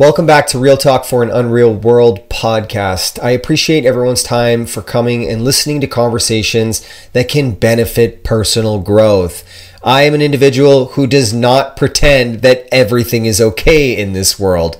Welcome back to Real Talk for an Unreal World podcast. I appreciate everyone's time for coming and listening to conversations that can benefit personal growth. I am an individual who does not pretend that everything is okay in this world.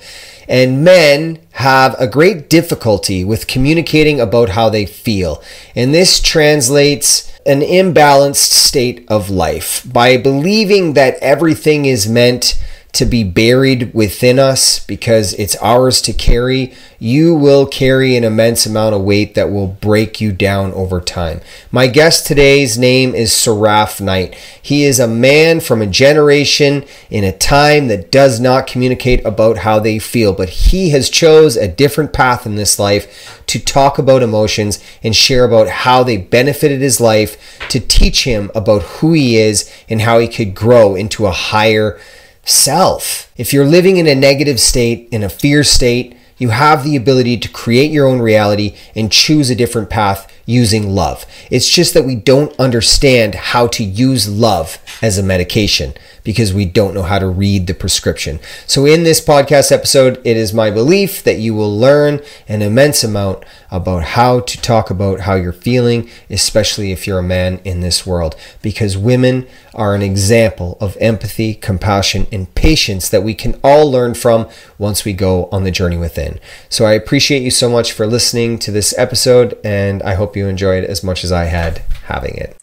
And men have a great difficulty with communicating about how they feel. And this translates an imbalanced state of life by believing that everything is meant to be buried within us because it's ours to carry. You will carry an immense amount of weight that will break you down over time. My guest today's name is Seraph Knight. He is a man from a generation in a time that does not communicate about how they feel, but he has chose a different path in this life to talk about emotions and share about how they benefited his life, to teach him about who he is and how he could grow into a higher self. If you're living in a negative state, in a fear state, you have the ability to create your own reality and choose a different path using love. It's just that we don't understand how to use love as a medication because we don't know how to read the prescription. So in this podcast episode, it is my belief that you will learn an immense amount about how to talk about how you're feeling, especially if you're a man in this world, because women are an example of empathy, compassion, and patience that we can all learn from once we go on the journey within. So I appreciate you so much for listening to this episode, and I hope you enjoyed as much as I had having it.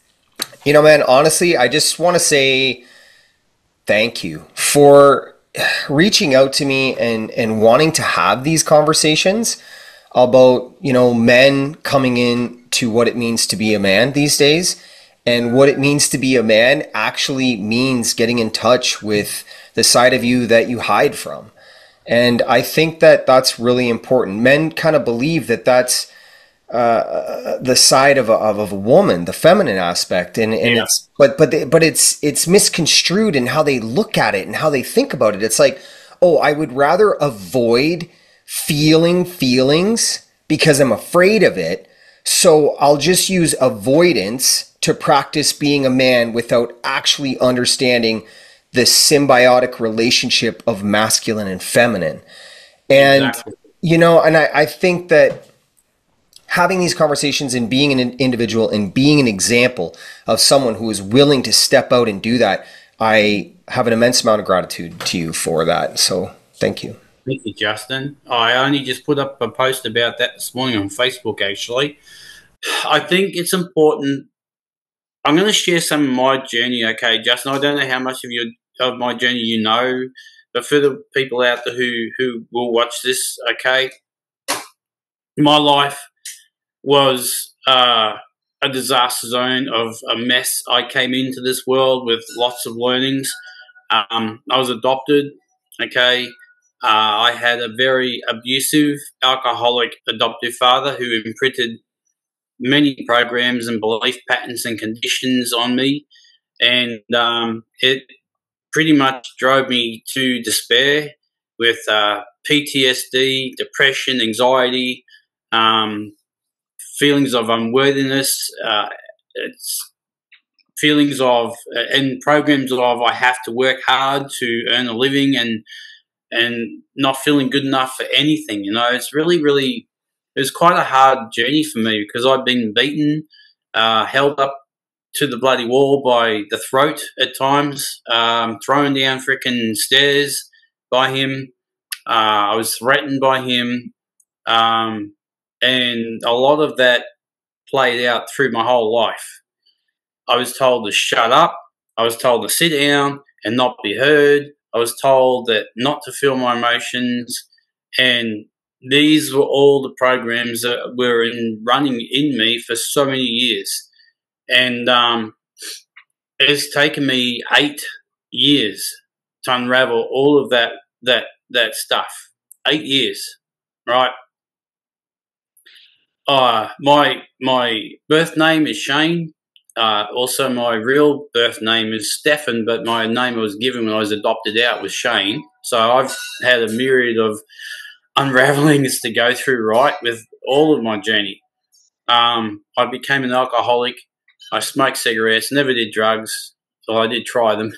You know, man, honestly, I just want to say thank you for reaching out to me and wanting to have these conversations about, you know, men coming in to what it means to be a man these days. And what it means to be a man actually means getting in touch with the side of you that you hide from. And I think that that's really important. Men kind of believe that that's the side of a woman, the feminine aspect, and yeah. It's misconstrued in how they look at it and how they think about it. It's like, oh, I would rather avoid feeling feelings because I'm afraid of it, so I'll just use avoidance to practice being a man without actually understanding the symbiotic relationship of masculine and feminine. And exactly. You know, and I think that having these conversations and being an individual and being an example of someone who is willing to step out and do that, I have an immense amount of gratitude to you for that. So thank you. Thank you, Justin. I only just put up a post about that this morning on Facebook, actually. I think it's important. I'm going to share some of my journey, okay, Justin? I don't know how much of my journey you know, but for the people out there who will watch this, okay, my life was a disaster zone of a mess. I came into this world with lots of learnings. I was adopted, okay. I had a very abusive, alcoholic adoptive father who imprinted many programs and belief patterns and conditions on me. And it pretty much drove me to despair with PTSD, depression, anxiety, feelings of unworthiness, it's feelings of and programs of I have to work hard to earn a living and not feeling good enough for anything. You know, it's really, really, it was quite a hard journey for me because I'd been beaten, held up to the bloody wall by the throat at times, thrown down frickin' stairs by him. I was threatened by him. And a lot of that played out through my whole life. I was told to shut up. I was told to sit down and not be heard. I was told that not to feel my emotions. And these were all the programs that were running in me for so many years. And it's taken me 8 years to unravel all of that stuff. 8 years, right? My birth name is Shane. Also, my real birth name is Stefan, but my name I was given when I was adopted out was Shane. So I've had a myriad of unravelings to go through, right, with all of my journey. I became an alcoholic. I smoked cigarettes, never did drugs. Well, I did try them,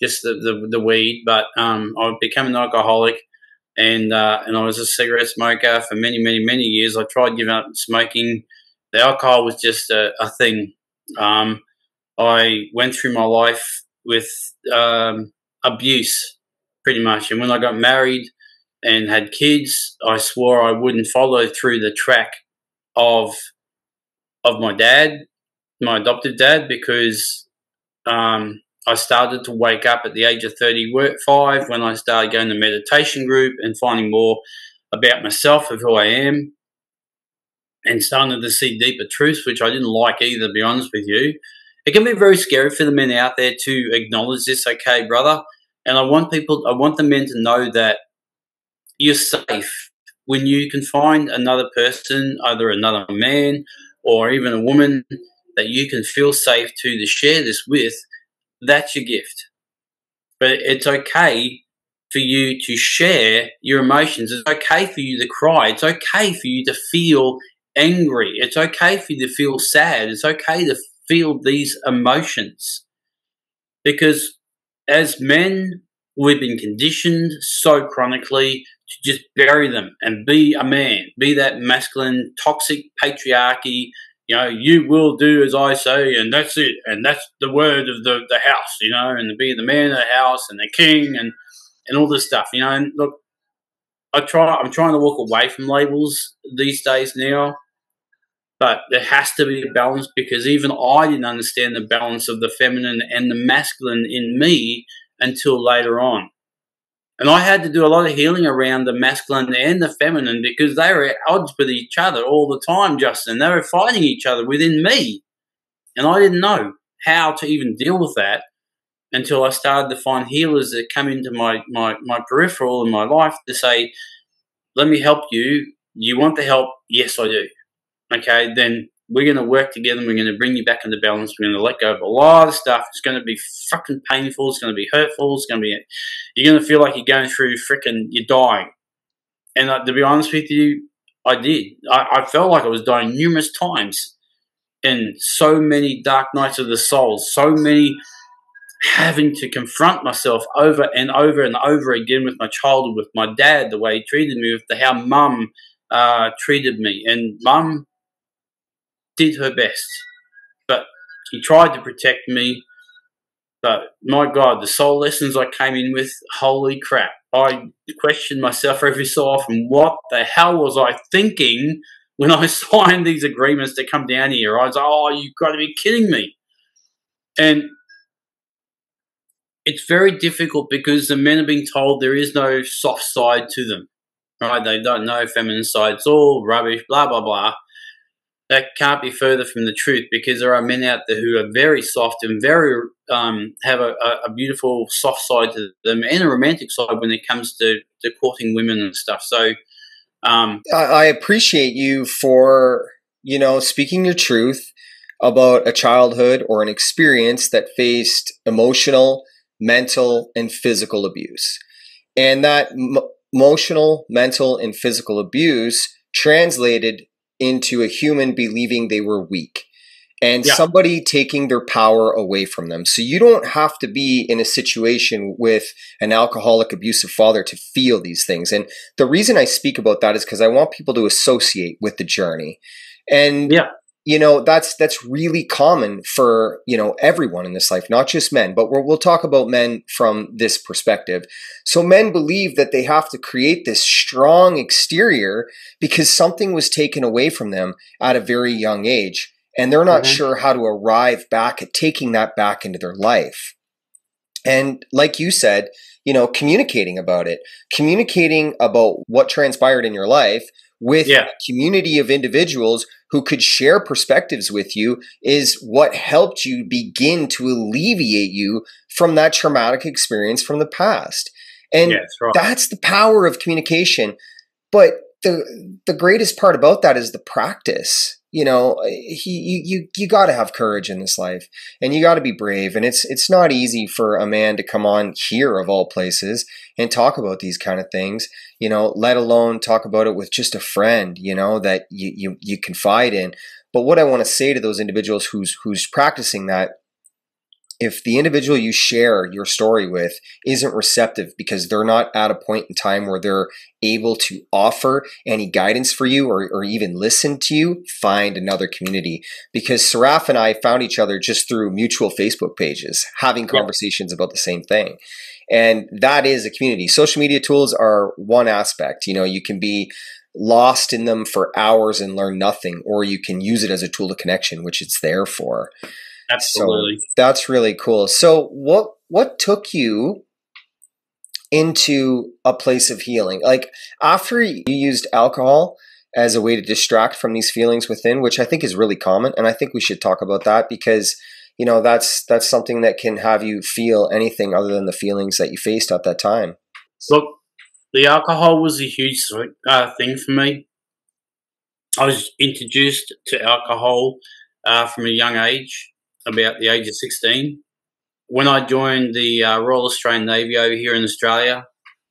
just the weed, but I became an alcoholic. and I was a cigarette smoker for many, many, many years. I tried giving up smoking. The alcohol was just a thing. I went through my life with abuse, pretty much. And when I got married and had kids, I swore I wouldn't follow through the track of my dad, my adoptive dad, because I started to wake up at the age of 35 when I started going to meditation group and finding more about myself, of who I am, and starting to see deeper truths, which I didn't like either, to be honest with you. It can be very scary for the men out there to acknowledge this, okay, brother? And I want the men to know that you're safe when you can find another person, either another man or even a woman that you can feel safe to share this with. That's your gift. But it's okay for you to share your emotions. It's okay for you to cry. It's okay for you to feel angry. It's okay for you to feel sad. It's okay to feel these emotions, because as men, we've been conditioned so chronically to just bury them and be a man, be that masculine, toxic patriarchy. You will do as I say, and that's it, and that's the word of the house, and to be the man of the house and the king and all this stuff, And look, I'm trying to walk away from labels these days now, but there has to be a balance, because even I didn't understand the balance of the feminine and the masculine in me until later on. And I had to do a lot of healing around the masculine and the feminine, because they were at odds with each other all the time, Justin. They were fighting each other within me. And I didn't know how to even deal with that until I started to find healers that come into my peripheral in my life to say, let me help you. You want the help? Yes, I do. Okay, then we're going to work together and we're going to bring you back into balance. We're going to let go of a lot of stuff. It's going to be fucking painful. It's going to be hurtful. You're going to feel like you're going through you're dying. And to be honest with you, I did. I felt like I was dying numerous times. And so many dark nights of the soul, so many having to confront myself over and over and over again with my childhood, with my dad, the way he treated me, with how mum treated me. And mum did her best, but she tried to protect me. But my God, the soul lessons I came in with, holy crap. I questioned myself every so often. What the hell was I thinking when I signed these agreements to come down here? I was like, oh, you've got to be kidding me. And it's very difficult because the men are being told there is no soft side to them, right? They don't know feminine side. It's all rubbish, blah, blah, blah. That can't be further from the truth, because there are men out there who are very soft and very have a beautiful soft side to them, and a romantic side when it comes to courting women and stuff. So I appreciate you for, speaking your truth about a childhood or an experience that faced emotional, mental, and physical abuse. And that emotional, mental, and physical abuse translated into a human believing they were weak and somebody taking their power away from them. So you don't have to be in a situation with an alcoholic, abusive father to feel these things. And the reason I speak about that is because I want people to associate with the journey. And that's really common for, everyone in this life, not just men, but we'll talk about men from this perspective. So men believe that they have to create this strong exterior because something was taken away from them at a very young age. And they're not sure how to arrive back at taking that back into their life. And like you said, communicating about it, communicating about what transpired in your life with a community of individuals who could share perspectives with you is what helped you begin to alleviate you from that traumatic experience from the past. And that's the power of communication. But the greatest part about that is the practice. You got to have courage in this life, and you got to be brave. And it's not easy for a man to come on here of all places and talk about these kind of things, let alone talk about it with just a friend, that you confide in. But what I want to say to those individuals who's practicing that if the individual you share your story with isn't receptive because they're not at a point in time where they're able to offer any guidance for you or even listen to you, find another community. Because Saraf and I found each other just through mutual Facebook pages, having conversations about the same thing. And that is a community. Social media tools are one aspect. You can be lost in them for hours and learn nothing, or you can use it as a tool of connection, which it's there for. Absolutely. So that's really cool. So what took you into a place of healing? Like after you used alcohol as a way to distract from these feelings within, which I think is really common. And I think we should talk about that because, that's something that can have you feel anything other than the feelings that you faced at that time. Look, the alcohol was a huge thing for me. I was introduced to alcohol from a young age, about the age of 16. When I joined the Royal Australian Navy over here in Australia,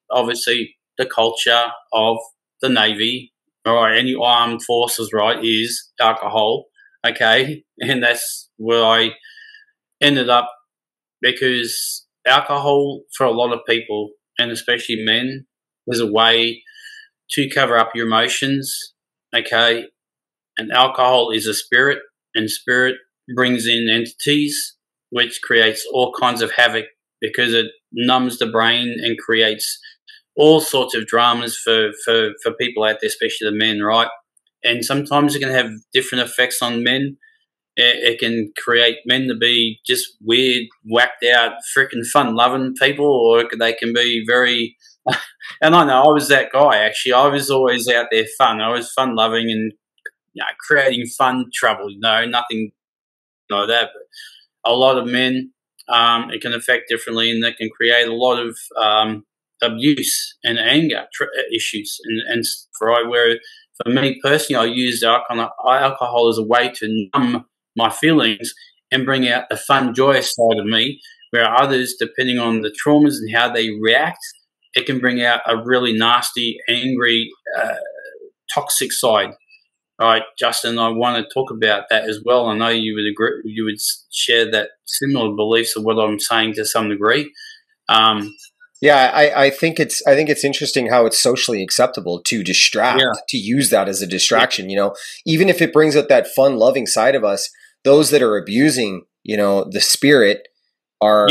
obviously the culture of the Navy or any armed forces, right, is alcohol, okay? And that's where I ended up, because alcohol for a lot of people, and especially men, is a way to cover up your emotions, okay? And alcohol is a spirit, and spirit brings in entities, which creates all kinds of havoc because it numbs the brain and creates all sorts of dramas for people out there, especially the men, right? And sometimes it can have different effects on men. It can create men to be just weird, whacked out, freaking fun-loving people, or they can be very... And I know I was that guy, actually. I was always out there fun. I was fun-loving and creating fun trouble, nothing like that. But a lot of men, it can affect differently, and that can create a lot of abuse and anger issues and stuff, right? Where for me personally, I used alcohol as a way to numb my feelings and bring out the fun, joyous side of me, where others, depending on the traumas and how they react, it can bring out a really nasty, angry, toxic side. All right, Justin, I want to talk about that as well. I know you would agree, you would share that similar beliefs of what I'm saying to some degree. Yeah, I think it's interesting how it's socially acceptable to distract, to use that as a distraction. Even if it brings out that fun, loving side of us, those that are abusing, the spirit are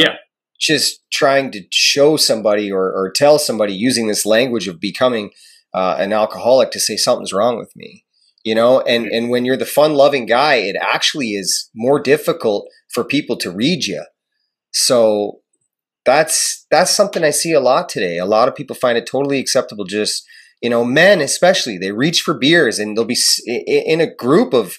just trying to show somebody or tell somebody using this language of becoming an alcoholic to say something's wrong with me. And when you're the fun-loving guy, it actually is more difficult for people to read you. So that's something I see a lot today. A lot of people find it totally acceptable. Just, men especially, they reach for beers and they'll be in a group of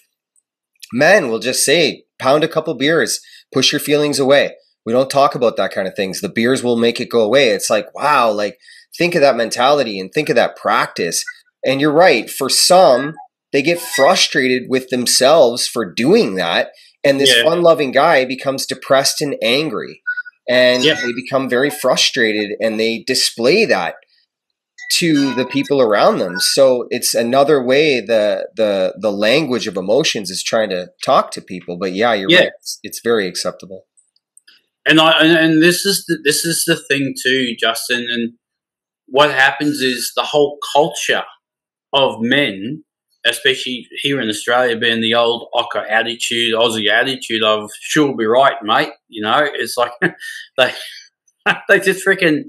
men will just say, pound a couple beers, push your feelings away. We don't talk about that kind of things. The beers will make it go away. It's like, wow, like think of that mentality and think of that practice. And you're right. For some, they get frustrated with themselves for doing that. And this fun-loving guy becomes depressed and angry. And they become very frustrated and they display that to the people around them. So it's another way the language of emotions is trying to talk to people. But yeah, you're right. It's very acceptable. And this is the thing too, Justin. And what happens is the whole culture of men, especially here in Australia, being the old Aussie attitude of "sure, be right, mate." It's like they just freaking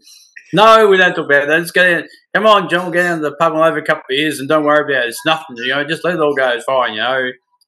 no, we don't talk about that. Let's get in. Come on, John, we'll get down to the pub and have a couple of beers, and don't worry about it. It's nothing, just let it all go. It's fine,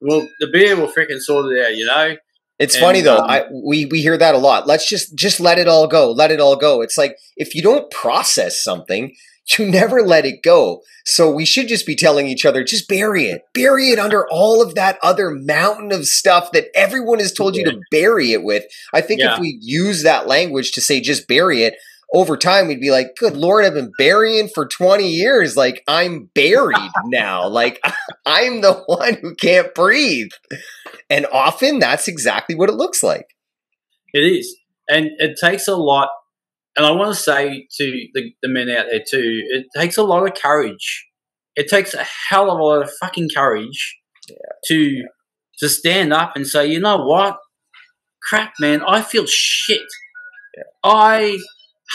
Well, the beer will freaking sort it out, It's funny though. We hear that a lot. Let's just let it all go. Let it all go. It's like if you don't process something, you never let it go. So we should just be telling each other, just bury it under all of that other mountain of stuff that everyone has told you to bury it with. I think if we use that language to say just bury it, over time we'd be like, good Lord, I've been burying for 20 years. Like I'm buried now. Like I'm the one who can't breathe. And often that's exactly what it looks like. It is. And it takes a lot. And I want to say to the men out there too, it takes a lot of courage. It takes a hell of a lot of fucking courage to stand up and say, you know what? crap, man, I feel shit. I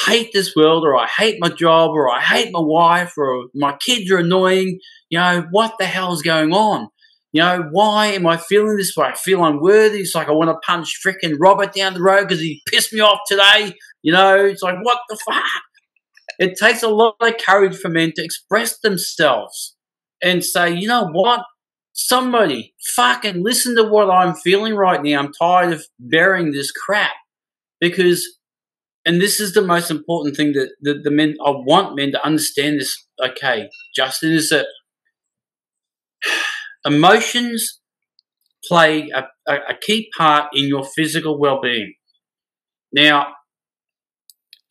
hate this world, or I hate my job, or I hate my wife, or my kids are annoying. What the hell's going on? Why am I feeling this way? I feel unworthy. It's like I want to punch frickin' Robert down the road because he pissed me off today. It's like, what the fuck? It takes a lot of courage for men to express themselves and say, you know what? Somebody fucking listen to what I'm feeling right now. I'm tired of bearing this crap. And this is the most important thing that the men, I want men to understand this, okay, Justin, is that emotions play a key part in your physical well-being. Now,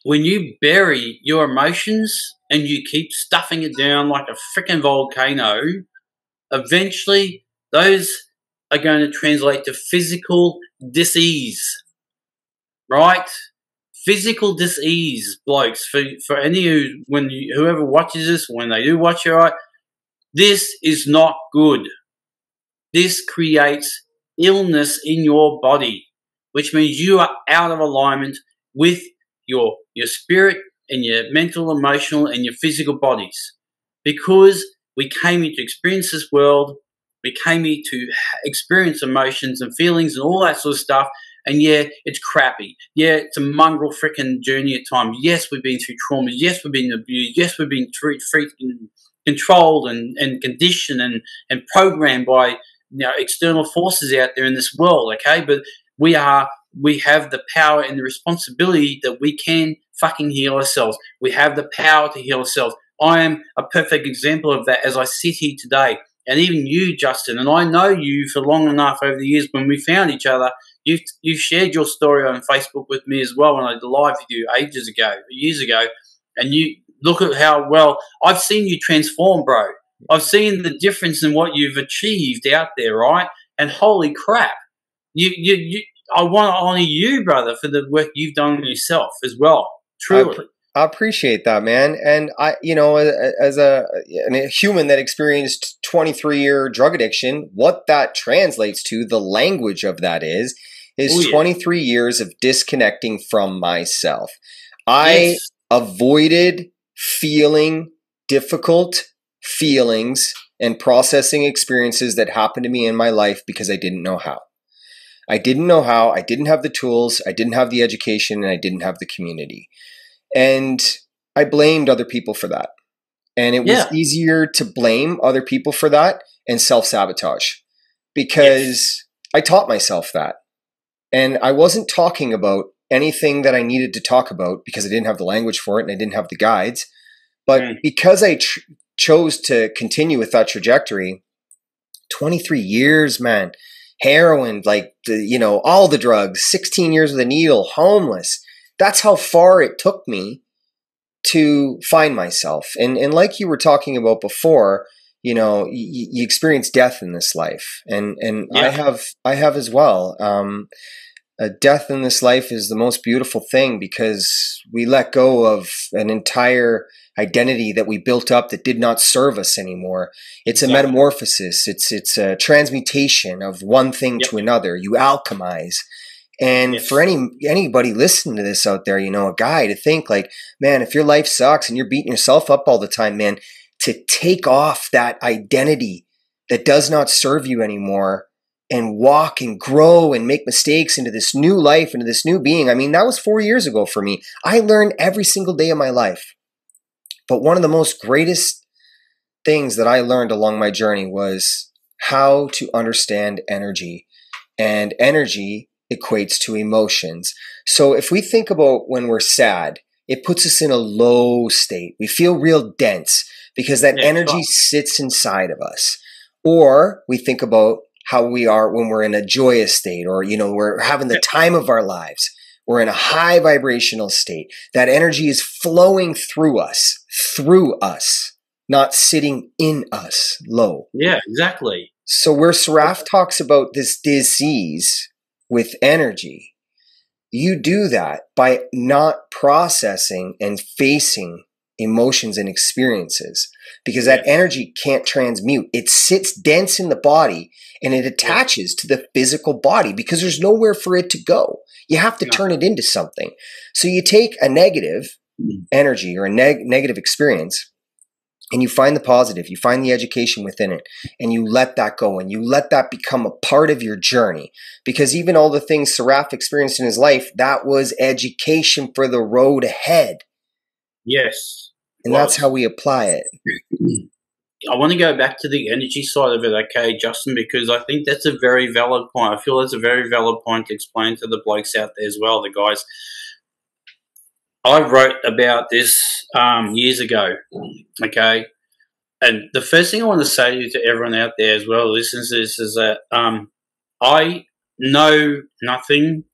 when you bury your emotions and you keep stuffing it down like a freaking volcano, eventually those are going to translate to physical disease, right? Physical disease, blokes. For any whoever watches this, when they do watch it, right, this is not good. This creates illness in your body, which means you are out of alignment with your spirit and your mental, emotional, and your physical bodies. Because we came here to experience this world, we came here to experience emotions and feelings and all that sort of stuff. And yeah, it's crappy. Yeah, it's a mongrel freaking journey at times. Yes, we've been through trauma. Yes, we've been abused. Yes, we've been controlled and conditioned and programmed by external forces out there in this world. Okay, but we have the power and the responsibility that we can fucking heal ourselves. We have the power to heal ourselves. I am a perfect example of that as I sit here today. And even you, Justin, and I know you for long enough over the years. When we found each other, you shared your story on Facebook with me as well when I did live with you years ago, and you look at how well I've seen you transform, bro. I've seen the difference in what you've achieved out there, right? And holy crap, I want to honor you, brother, for the work you've done on yourself as well. Truly. I appreciate that, man. And I, as a human that experienced 23-year drug addiction, what that translates to, the language of that is 23 years of disconnecting from myself. I avoided feeling difficult feelings and processing experiences that happened to me in my life because I didn't know how. I didn't know how. I didn't have the tools. I didn't have the education, and I didn't have the community. And I blamed other people for that. And it was easier to blame other people for that and self-sabotage because I taught myself that. And I wasn't talking about anything that I needed to talk about because I didn't have the language for it and I didn't have the guides. But because I chose to continue with that trajectory, 23 years, man, heroin, all the drugs, 16 years with a needle, homeless. That's how far it took me to find myself. And like you were talking about before, you experience death in this life. And I have as well. Death in this life is the most beautiful thing because we let go of an entire identity that we built up that did not serve us anymore. It's a metamorphosis. It's a transmutation of one thing to another. You alchemize. And for anybody listening to this out there, a guy to think like, man, if your life sucks and you're beating yourself up all the time, man, to take off that identity that does not serve you anymore and walk and grow and make mistakes into this new life, into this new being. I mean, that was 4 years ago for me. I learned every single day of my life. But one of the most greatest things that I learned along my journey was how to understand energy. And energy equates to emotions. So if we think about when we're sad, it puts us in a low state. We feel real dense because that energy sits inside of us. Or we think about how we are when we're in a joyous state, or, we're having the time of our lives. We're in a high vibrational state. That energy is flowing through us, not sitting in us low. Yeah, exactly. So where Saraf talks about this disease with energy, you do that by not processing and facing emotions and experiences, because that energy can't transmute. It sits dense in the body and it attaches to the physical body because there's nowhere for it to go. You have to turn it into something. So you take a negative energy or a negative experience and you find the positive, you find the education within it, and you let that go and you let that become a part of your journey. Because even all the things Saraf experienced in his life, that was education for the road ahead. Yes. And that's how we apply it. I want to go back to the energy side of it, okay, Justin, because I think that's a very valid point. I feel that's a very valid point to explain to the blokes out there as well, the guys. I wrote about this years ago, okay? And the first thing I want to say to everyone out there as well, listens to this, is that I know nothing.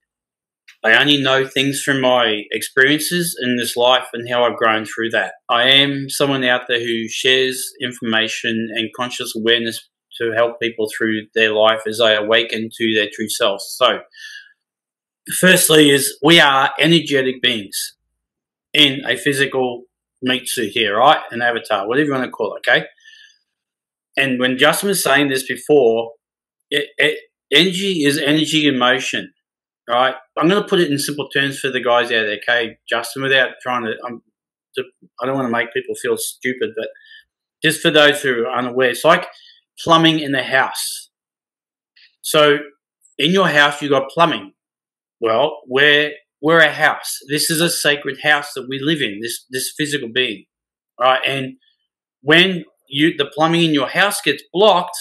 I only know things from my experiences in this life and how I've grown through that. I am someone out there who shares information and conscious awareness to help people through their life as they awaken to their true selves. So, firstly is we are energetic beings in a physical meat suit here, right? An avatar, whatever you want to call it, okay? And when Justin was saying this before, energy is energy in motion. Right, I'm going to put it in simple terms for the guys out there, okay, Justin, without trying to, I don't want to make people feel stupid, but just for those who are unaware, it's like plumbing in a house. So in your house, you got plumbing. Well, we're a house. This is a sacred house that we live in, this physical being, right? And when the plumbing in your house gets blocked,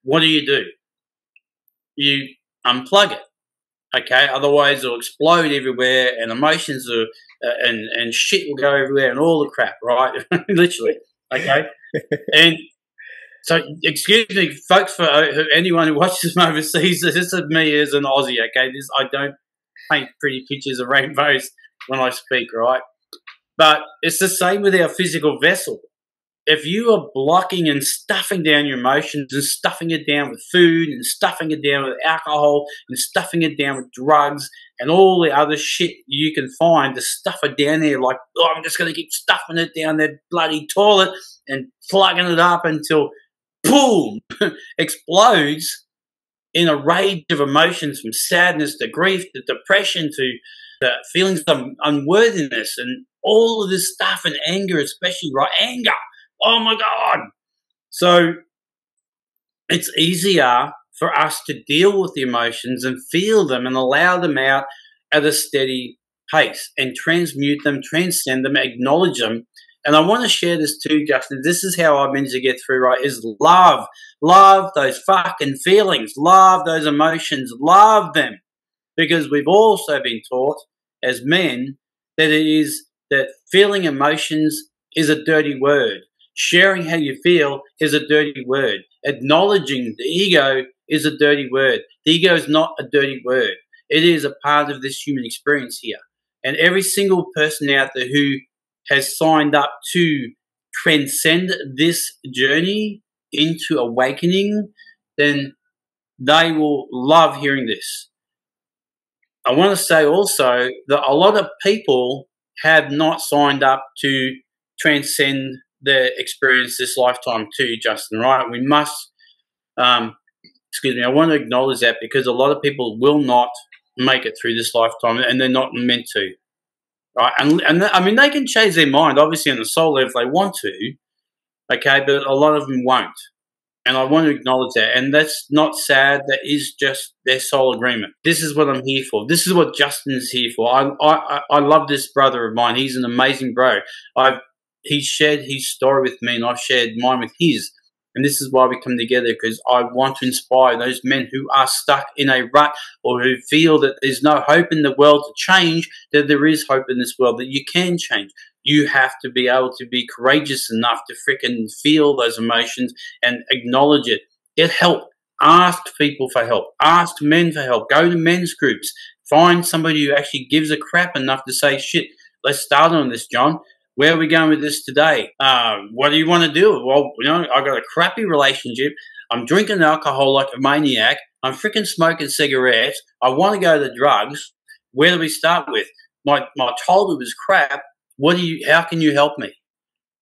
what do? You unplug it. Okay, otherwise it'll explode everywhere, and emotions are, and shit will go everywhere, and all the crap, right? Literally, okay. And so, excuse me, folks, for anyone who watches from overseas, this is me as an Aussie, okay. I don't paint pretty pictures of rainbows when I speak, right? But it's the same with our physical vessel. If you are blocking and stuffing down your emotions and stuffing it down with food and stuffing it down with alcohol and stuffing it down with drugs and all the other shit you can find to stuff it down there, like, oh, I'm just going to keep stuffing it down that bloody toilet and plugging it up until, boom, explodes in a rage of emotions, from sadness to grief to depression to the feelings of unworthiness and all of this stuff, and anger especially, right? Anger. Oh, my God. So it's easier for us to deal with the emotions and feel them and allow them out at a steady pace and transmute them, transcend them, acknowledge them. And I want to share this too, Justin. This is how I managed to get through, right, is love. Love those fucking feelings. Love those emotions. Love them. Because we've also been taught as men that feeling emotions is a dirty word. Sharing how you feel is a dirty word. Acknowledging the ego is a dirty word. The ego is not a dirty word. It is a part of this human experience here. And every single person out there who has signed up to transcend this journey into awakening, then they will love hearing this. I want to say also that a lot of people have not signed up to transcend their experience this lifetime too, Justin, right? We must, excuse me, I want to acknowledge that, because a lot of people will not make it through this lifetime, and they're not meant to, right? And I mean, they can change their mind, obviously, on the soul level if they want to, okay, but a lot of them won't. And I want to acknowledge that. And that's not sad. That is just their soul agreement. This is what I'm here for. This is what Justin is here for. I love this brother of mine. He's an amazing bro. He shared his story with me, and I've shared mine with his. And this is why we come together, because I want to inspire those men who are stuck in a rut, or who feel that there's no hope in the world to change, that there is hope in this world, that you can change. You have to be able to be courageous enough to frickin' feel those emotions and acknowledge it. Get help. Ask people for help. Ask men for help. Go to men's groups. Find somebody who actually gives a crap enough to say, shit, let's start on this, John. Where are we going with this today? What do you want to do? Well, I got a crappy relationship. I'm drinking alcohol like a maniac. I'm freaking smoking cigarettes. I want to go to drugs. Where do we start with? My childhood was crap. How can you help me?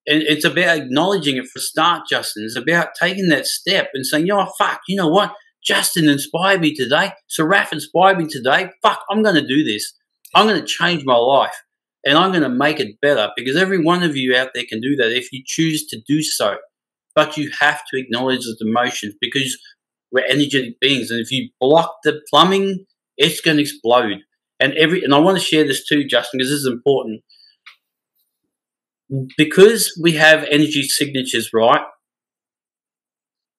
And it's about acknowledging it for start, Justin. It's about taking that step and saying, fuck, you know what? Justin inspired me today. Saraf inspired me today. Fuck, I'm going to do this. I'm going to change my life and I'm going to make it better, because every one of you out there can do that if you choose to do so. But you have to acknowledge the emotions, because we're energetic beings. And if you block the plumbing, it's going to explode. And I want to share this too, Justin, because this is important. Because we have energy signatures, right?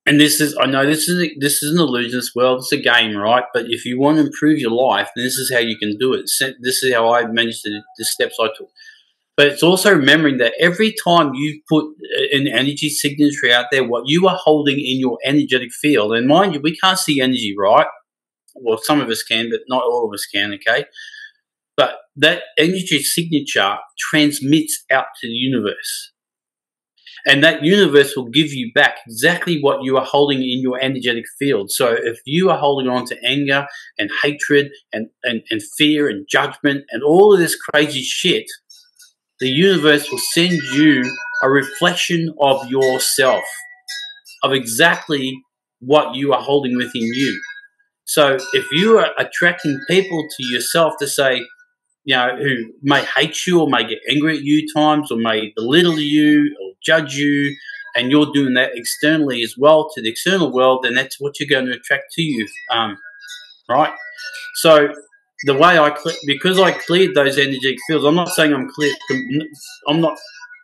And I know this is an illusion as well. It's a game, right? But if you want to improve your life, then this is how you can do it. This is how I managed the steps I took. But it's also remembering that every time you put an energy signature out there, what you are holding in your energetic field, and mind you, we can't see energy, right? Well, some of us can, but not all of us can, okay? But that energy signature transmits out to the universe. And that universe will give you back exactly what you are holding in your energetic field. So if you are holding on to anger and hatred and fear and judgment and all of this crazy shit, the universe will send you a reflection of yourself, of exactly what you are holding within you. So if you are attracting people to yourself to say, who may hate you or may get angry at you times or may belittle you or judge you, and you're doing that externally as well to the external world, then that's what you're going to attract to you, right? So the way because I cleared those energetic fields, I'm not saying I'm clear. I'm not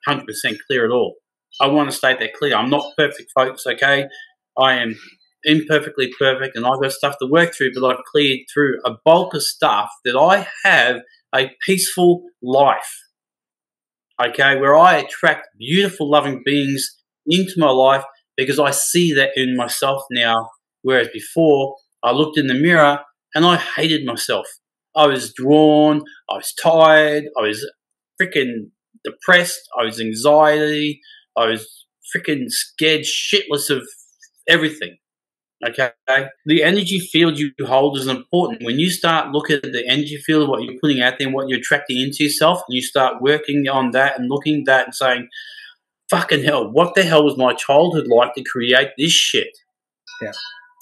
100% clear at all. I want to state that clear. I'm not perfect, folks, okay? I am imperfectly perfect, and I've got stuff to work through, but I've cleared through a bulk of stuff that I have a peaceful life, okay, where I attract beautiful, loving beings into my life because I see that in myself now, whereas before I looked in the mirror and I hated myself. I was drawn, I was tired, I was freaking depressed, I was anxiety, I was freaking scared shitless of everything. Okay, the energy field you hold is important. When you start looking at the energy field of what you're putting out there and what you're attracting into yourself, and you start working on that and looking at that and saying, fucking hell, what the hell was my childhood like to create this shit? Yeah.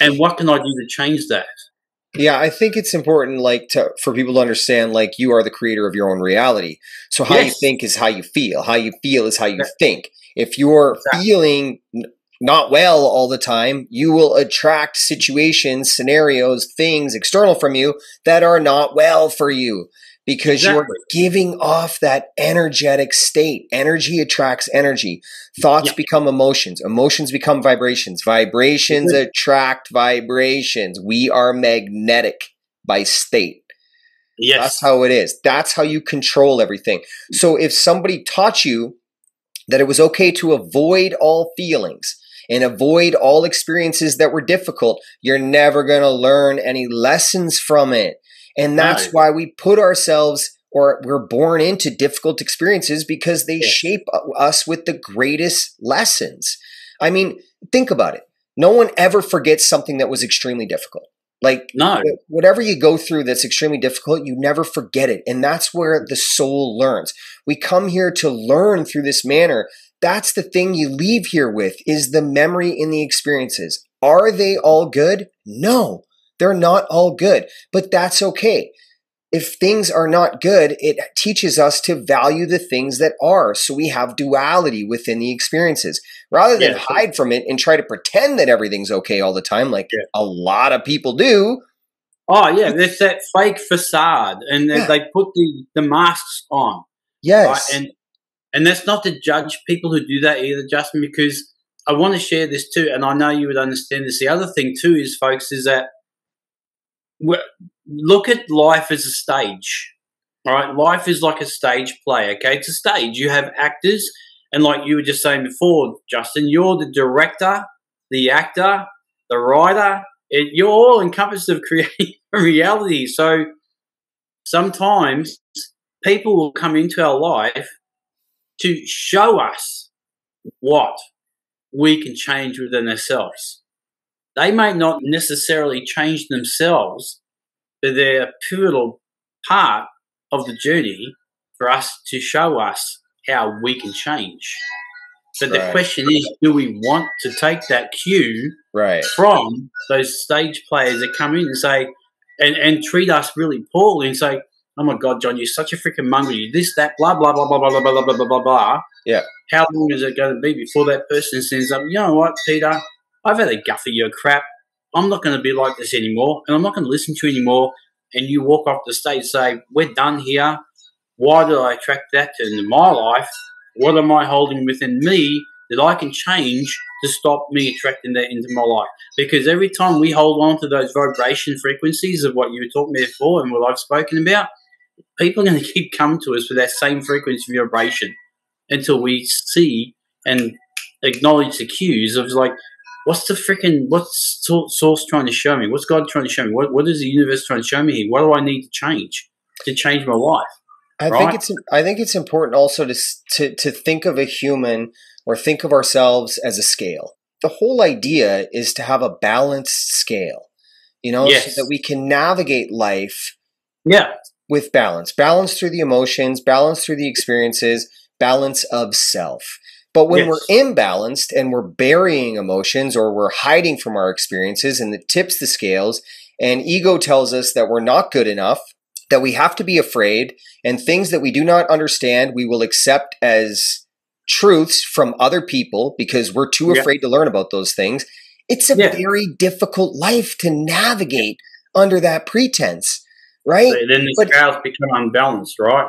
And what can I do to change that? Yeah, I think it's important, for people to understand, you are the creator of your own reality. So how you think is how you feel. How you feel is how you think. If you're feeling not well all the time, you will attract situations, scenarios, things external from you that are not well for you, because you're giving off that energetic state. Energy attracts energy. Thoughts become emotions. Emotions become vibrations. Vibrations attract vibrations. We are magnetic by state. Yes. That's how it is. That's how you control everything. So if somebody taught you that it was okay to avoid all feelings and avoid all experiences that were difficult, you're never going to learn any lessons from it. And that's why we put ourselves, or we're born into difficult experiences, because they shape us with the greatest lessons. I mean, think about it. No one ever forgets something that was extremely difficult. Whatever you go through that's extremely difficult, you never forget it. And that's where the soul learns. We come here to learn through this manner. That's the thing you leave here with, is the memory in the experiences. Are they all good? No, they're not all good, but that's okay. If things are not good, it teaches us to value the things that are. So we have duality within the experiences, rather than hide from it and try to pretend that everything's okay all the time, a lot of people do. Oh, yeah, there's that fake facade, and they put the masks on. Yes. Right? And that's not to judge people who do that either, Justin, because I want to share this too, and I know you would understand this. The other thing too is, folks, is that look at life as a stage. All right, life is like a stage play. Okay, it's a stage. You have actors, and like you were just saying before, Justin, you're the director, the actor, the writer. You're all encompassed of creating a reality. So sometimes people will come into our life to show us what we can change within ourselves. They may not necessarily change themselves, but they're a pivotal part of the journey for us to show us how we can change. But the question is, do we want to take that cue from those stage players that come in and say, and treat us really poorly and say, oh my God, John, you're such a freaking mongrel. You this, that, blah, blah, blah, blah, blah, blah, blah, blah, blah, blah, blah. Yeah. How long is it going to be before that person says, you know what, Peter, I've had a guff of your crap. I'm not going to be like this anymore, and I'm not going to listen to you anymore. And you walk off the stage and say, we're done here. Why did I attract that into my life? What am I holding within me that I can change to stop me attracting that into my life? Because every time we hold on to those vibration frequencies of what you were talking about before and what I've spoken about, people are going to keep coming to us with that same frequency vibration until we see and acknowledge the cues of like, what's Source trying to show me? What's God trying to show me? What is the universe trying to show me here? What do I need to change my life? I think it's important also to think of a human or think of ourselves as a scale. The whole idea is to have a balanced scale, so that we can navigate life with balance. Balance through the emotions, balance through the experiences, balance of self. But when we're imbalanced and we're burying emotions or we're hiding from our experiences and it tips the scales and ego tells us that we're not good enough, that we have to be afraid, and things that we do not understand we will accept as truths from other people because we're too afraid to learn about those things. It's a very difficult life to navigate under that pretense, right? So then the scales become unbalanced, right?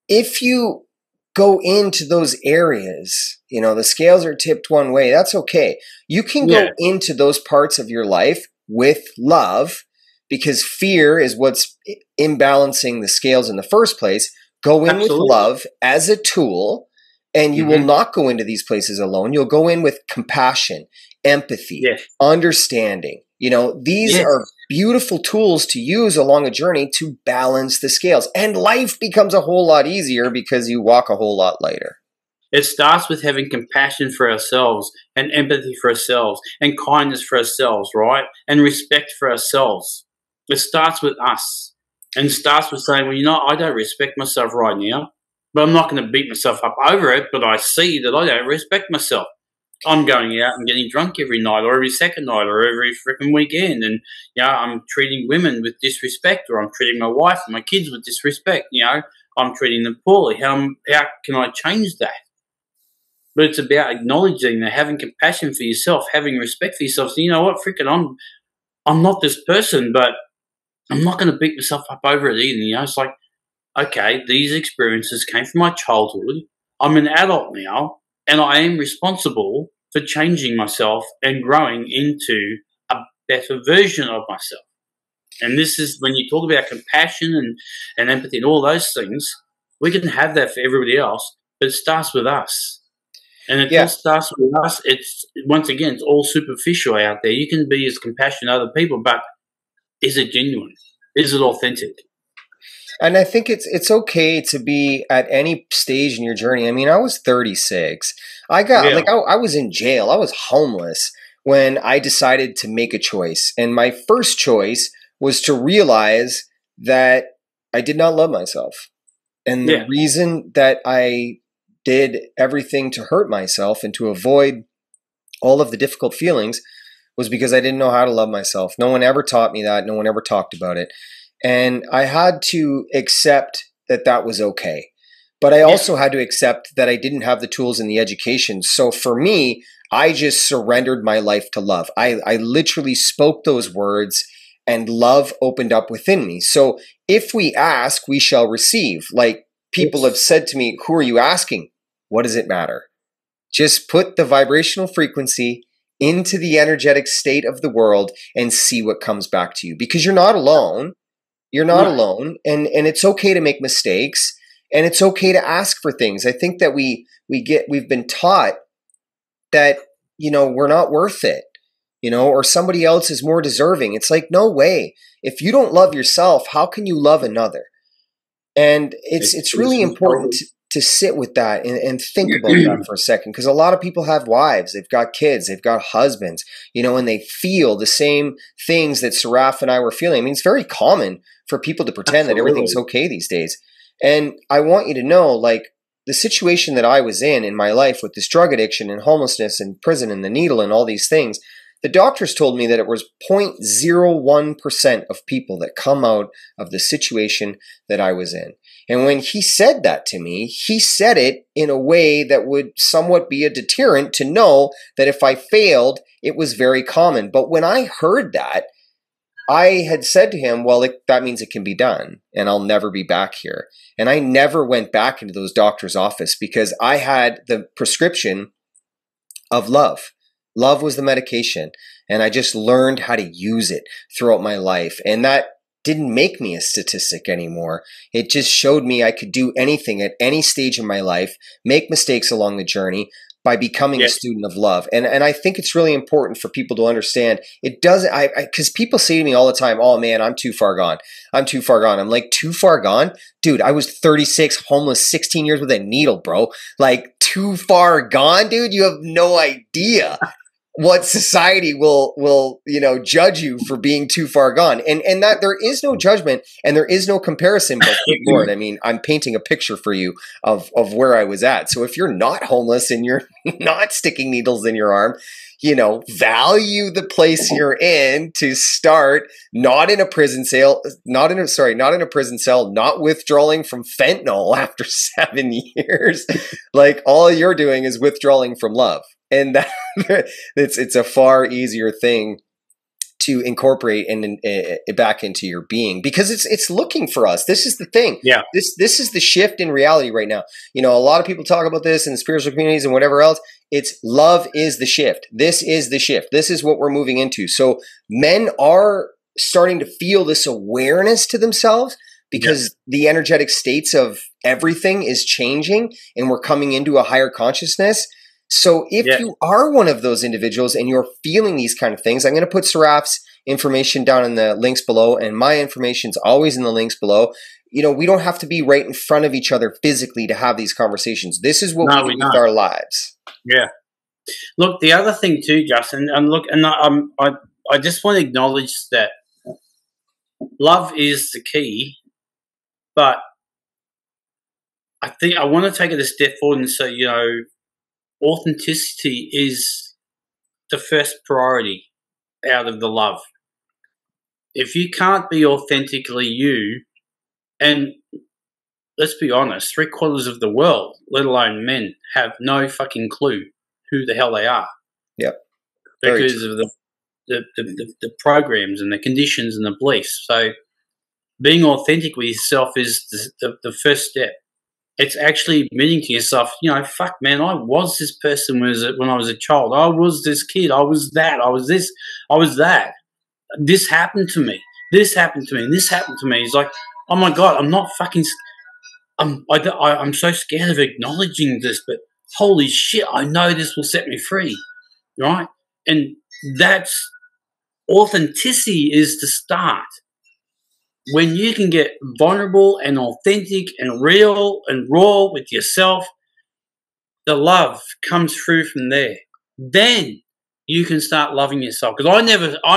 If you go into those areas, the scales are tipped one way, that's okay. You can go into those parts of your life with love, because fear is what's imbalancing the scales in the first place. Go in with love as a tool, and you will not go into these places alone. You'll go in with compassion, empathy, understanding. These are beautiful tools to use along a journey to balance the scales. And life becomes a whole lot easier because you walk a whole lot lighter. It starts with having compassion for ourselves and empathy for ourselves and kindness for ourselves, right? And respect for ourselves. It starts with us, and starts with saying, well, I don't respect myself right now, but I'm not going to beat myself up over it, but I see that I don't respect myself. I'm going out and getting drunk every night or every second night or every freaking weekend, and, I'm treating women with disrespect, or I'm treating my wife and my kids with disrespect, I'm treating them poorly. How can I change that? But it's about acknowledging that, having compassion for yourself, having respect for yourself. So, you know what, freaking, I'm not this person, but I'm not going to beat myself up over it either. It's like, okay, these experiences came from my childhood. I'm an adult now, and I am responsible for changing myself and growing into a better version of myself. And this is when you talk about compassion and empathy and all those things, we can have that for everybody else, but it starts with us. And it just starts with us. It's, once again, it's all superficial out there. You can be as compassionate to other people, but is it genuine? Is it authentic? And I think it's okay to be at any stage in your journey. I mean, I was 36. I was in jail. I was homeless when I decided to make a choice. And my first choice was to realize that I did not love myself. And the reason that I did everything to hurt myself and to avoid all of the difficult feelings was because I didn't know how to love myself. No one ever taught me that. No one ever talked about it. And I had to accept that that was okay. But I also had to accept that I didn't have the tools and the education. So for me, I just surrendered my life to love. I literally spoke those words, and love opened up within me. So if we ask, we shall receive. Like people have said to me, who are you asking? What does it matter? Just put the vibrational frequency into the energetic state of the world and see what comes back to you, because you're not alone. You're not alone, and it's okay to make mistakes, and it's okay to ask for things. I think that we've been taught that, we're not worth it, or somebody else is more deserving. It's like, no way. If you don't love yourself, how can you love another? And it's really important to sit with that and think about that for a second, because a lot of people have wives, they've got kids, they've got husbands, and they feel the same things that Saraf and I were feeling. I mean, it's very common for people to pretend that everything's okay these days. And I want you to know, like, the situation that I was in my life with this drug addiction and homelessness and prison and the needle and all these things, the doctors told me that it was 0.01% of people that come out of the situation that I was in. And when he said that to me, he said it in a way that would somewhat be a deterrent to know that if I failed, it was very common. But when I heard that, I had said to him, well, that means it can be done and I'll never be back here. And I never went back into those doctors' office because I had the prescription of love. Love was the medication. And I just learned how to use it throughout my life. And that didn't make me a statistic anymore. It just showed me I could do anything at any stage in my life, make mistakes along the journey by becoming a student of love. And I think it's really important for people to understand it doesn't, because people say to me all the time, oh man, I'm too far gone. I'm too far gone. I'm like, too far gone? Dude, I was 36, homeless, 16 years with a needle, bro. Like, too far gone, dude? You have no idea what society will judge you for being too far gone, and that there is no judgment and there is no comparison. But good Lord, I mean, I'm painting a picture for you of where I was at. So if you're not homeless and you're not sticking needles in your arm, value the place you're in to start. Not in a prison cell, not in a prison cell, not withdrawing from fentanyl after 7 years. Like, all you're doing is withdrawing from love. And that it's a far easier thing to incorporate and back into your being, because it's looking for us. This is the thing. Yeah. This is the shift in reality right now. A lot of people talk about this in spiritual communities and whatever else. It's love is the shift. This is the shift. This is what we're moving into. So men are starting to feel this awareness to themselves because the energetic states of everything is changing and we're coming into a higher consciousness. So if you are one of those individuals and you're feeling these kind of things, I'm going to put Saraf's information down in the links below, and my information's always in the links below. We don't have to be right in front of each other physically to have these conversations. This is what we do with our lives. Yeah. Look, the other thing too, Justin, and look, and I just want to acknowledge that love is the key, but I think I want to take it a step forward and say, authenticity is the first priority out of the love. If you can't be authentically you, and let's be honest, 3/4 of the world, let alone men, have no fucking clue who the hell they are. Yep. Because of the programs and the conditions and the beliefs. So being authentic with yourself is the first step. It's actually admitting to yourself, fuck, man, I was this person when I was a child. I was this kid. I was that. I was this. I was that. This happened to me. This happened to me. And this happened to me. It's like, oh my God, I'm not fucking. I'm so scared of acknowledging this, but holy shit, I know this will set me free, right? And that's authenticity is the start. When you can get vulnerable and authentic and real and raw with yourself, the love comes through from there. Then you can start loving yourself. Because I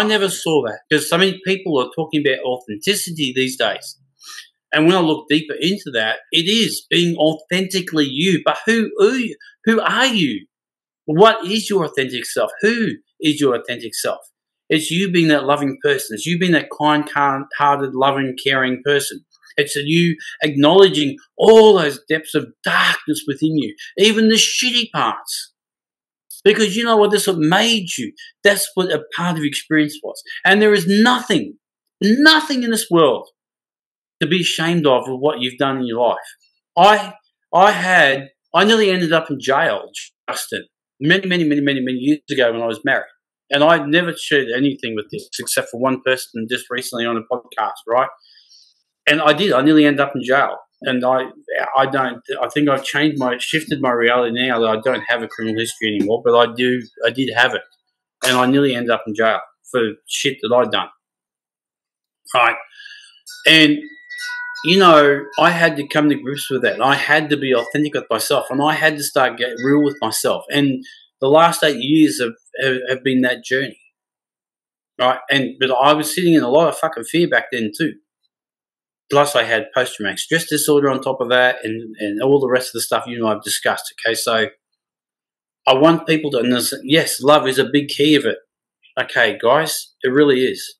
never saw that. Because so many people are talking about authenticity these days. And when I look deeper into that, it is being authentically you. But who are you? Who are you? What is your authentic self? Who is your authentic self? It's you being that loving person. It's you being that kind-hearted, loving, caring person. It's you acknowledging all those depths of darkness within you, even the shitty parts. Because you know what? That's what made you. That's what a part of your experience was. And there is nothing in this world to be ashamed of what you've done in your life. I nearly ended up in jail, Justin, many years ago when I was married. And I never shared anything with this except for one person just recently on a podcast, right? And I did. I nearly ended up in jail. And I think I've shifted my reality now that I don't have a criminal history anymore, but I did have it. And I nearly ended up in jail for shit that I'd done. Right? And, I had to come to grips with that. I had to be authentic with myself, and I had to start getting real with myself. And the last 8 years have been that journey, right? But I was sitting in a lot of fucking fear back then too. Plus, I had post-traumatic stress disorder on top of that, and all the rest of the stuff you and I have discussed. Okay, so I want people to understand, yes, love is a big key of it. Okay, guys, it really is.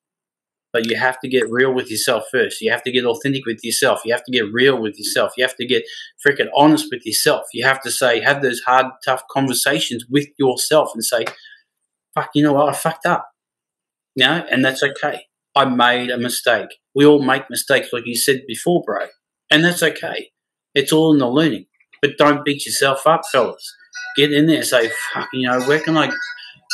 But you have to get real with yourself first. You have to get authentic with yourself. You have to get real with yourself. You have to get freaking honest with yourself. You have to have those hard, tough conversations with yourself and say, fuck, you know what, I fucked up. And that's okay. I made a mistake. We all make mistakes, like you said before, bro. And that's okay. It's all in the learning. But don't beat yourself up, fellas. Get in there and say, fuck,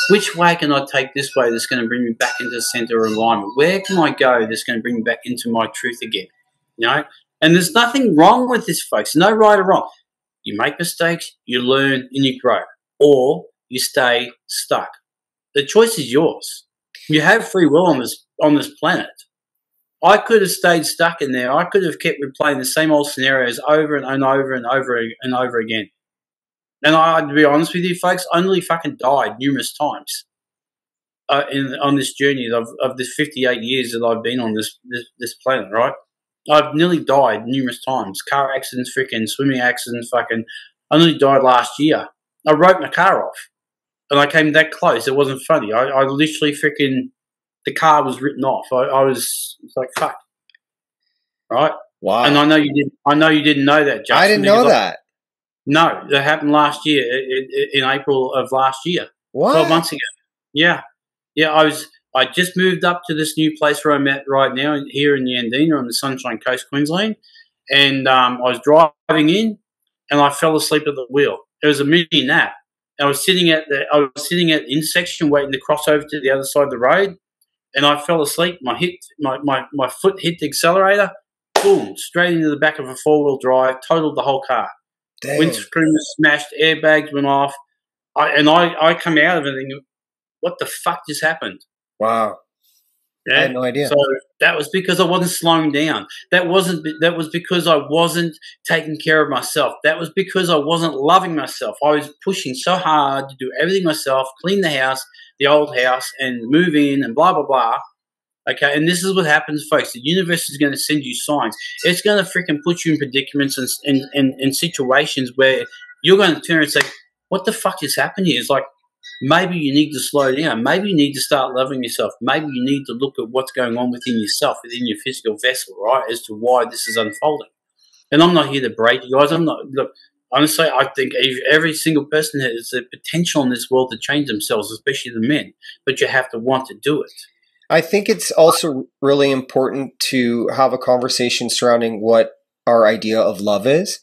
which way can I take this way that's going to bring me back into the center of alignment? Where can I go that's going to bring me back into my truth again? And there's nothing wrong with this, folks. No right or wrong. You make mistakes, you learn, and you grow. Or you stay stuck. The choice is yours. You have free will on this planet. I could have stayed stuck in there. I could have kept replaying the same old scenarios over and over and over and over again. And to be honest with you, folks, I nearly fucking died numerous times on this journey of this 58 years that I've been on this planet, right? I've nearly died numerous times. Car accidents, freaking swimming accidents, fucking. I nearly died last year. I wrote my car off. And I came that close. It wasn't funny. I literally freaking, the car was written off. I was like, fuck. Right? Wow. And I know you didn't know that, Justin. I didn't know that. No, that happened last year, in April of last year. What? 12 months ago. Yeah. Yeah, I just moved up to this new place where I'm at right now, here in Yandina on the Sunshine Coast, Queensland. And I was driving in, and I fell asleep at the wheel. It was a mini nap. I was sitting at the intersection waiting to cross over to the other side of the road, and I fell asleep. My foot hit the accelerator, boom, straight into the back of a four-wheel drive, totaled the whole car. Damn. Windscreen was smashed, airbags went off. I come out of it thinking, what the fuck just happened? Wow. Yeah? I had no idea. So that was because I wasn't slowing down. That was because I wasn't taking care of myself. That was because I wasn't loving myself. I was pushing so hard to do everything myself, clean the house, the old house, and move in and blah, blah, blah. Okay, and this is what happens, folks. The universe is going to send you signs. It's going to freaking put you in predicaments and situations where you're going to turn and say, what the fuck is happening here? It's like, maybe you need to slow down. Maybe you need to start loving yourself. Maybe you need to look at what's going on within yourself, within your physical vessel, right, as to why this is unfolding. And I'm not here to break you guys. Look, honestly, I think every single person has the potential in this world to change themselves, especially the men. But you have to want to do it. I think it's also really important to have a conversation surrounding what our idea of love is.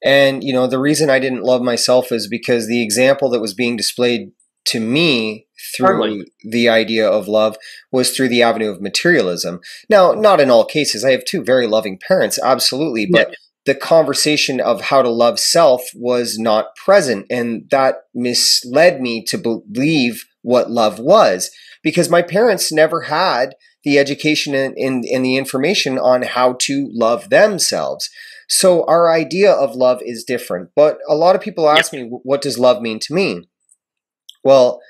And, the reason I didn't love myself is because the example that was being displayed to me through the idea of love was through the avenue of materialism. Now, not in all cases. I have two very loving parents, absolutely. But the conversation of how to love self was not present. And that misled me to believe what love was. Because my parents never had the education and the information on how to love themselves. So our idea of love is different. But a lot of people ask me, what does love mean to me? Well,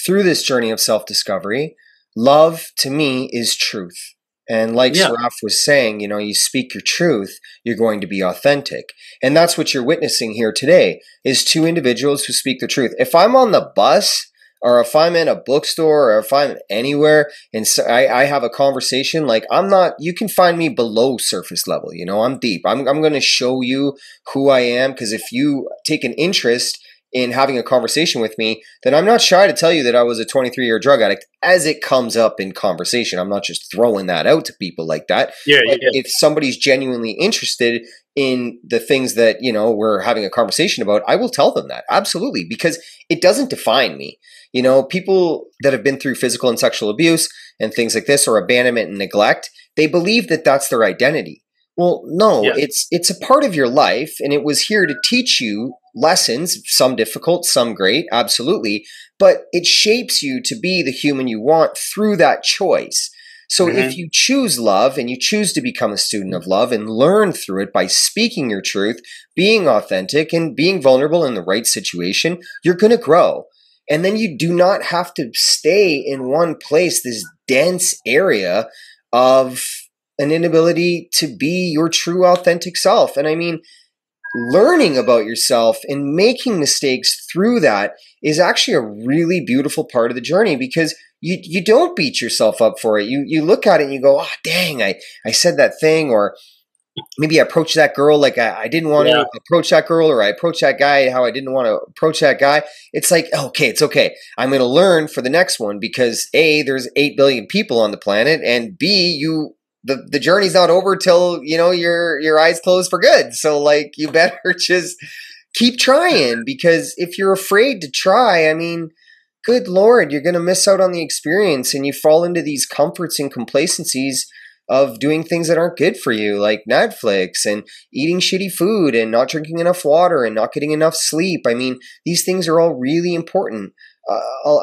through this journey of self-discovery, love to me is truth. And like Saraf was saying, you speak your truth, you're going to be authentic. And that's what you're witnessing here today, is two individuals who speak the truth. If I'm on the bus, or if I'm in a bookstore, or if I'm anywhere and I have a conversation, like you can find me below surface level. I'm deep. I'm going to show you who I am, because if you take an interest in having a conversation with me, then I'm not shy to tell you that I was a 23-year drug addict as it comes up in conversation. I'm not just throwing that out to people like that. If somebody's genuinely interested in the things that, we're having a conversation about, I will tell them that. Absolutely. Because it doesn't define me. People that have been through physical and sexual abuse and things like this, or abandonment and neglect, they believe that that's their identity. Well, no, it's a part of your life, and it was here to teach you lessons, some difficult, some great, absolutely, but it shapes you to be the human you want through that choice. So if you choose love and you choose to become a student of love and learn through it by speaking your truth, being authentic, and being vulnerable in the right situation, you're going to grow. And then you do not have to stay in one place, this dense area of an inability to be your true authentic self. And I mean, learning about yourself and making mistakes through that is actually a really beautiful part of the journey, because you don't beat yourself up for it. You look at it and you go, oh, dang, I said that thing, or maybe I approached that girl like I didn't want to approach that girl, or I approached that guy how I didn't want to approach that guy. It's like, okay, it's okay. I'm going to learn for the next one, because A, there's 8 billion people on the planet, and B, the journey's not over till, your eyes close for good. So like, you better just keep trying, because if you're afraid to try, I mean, good Lord, you're going to miss out on the experience, and you fall into these comforts and complacencies of doing things that aren't good for you, like Netflix and eating shitty food and not drinking enough water and not getting enough sleep. I mean, these things are all really important.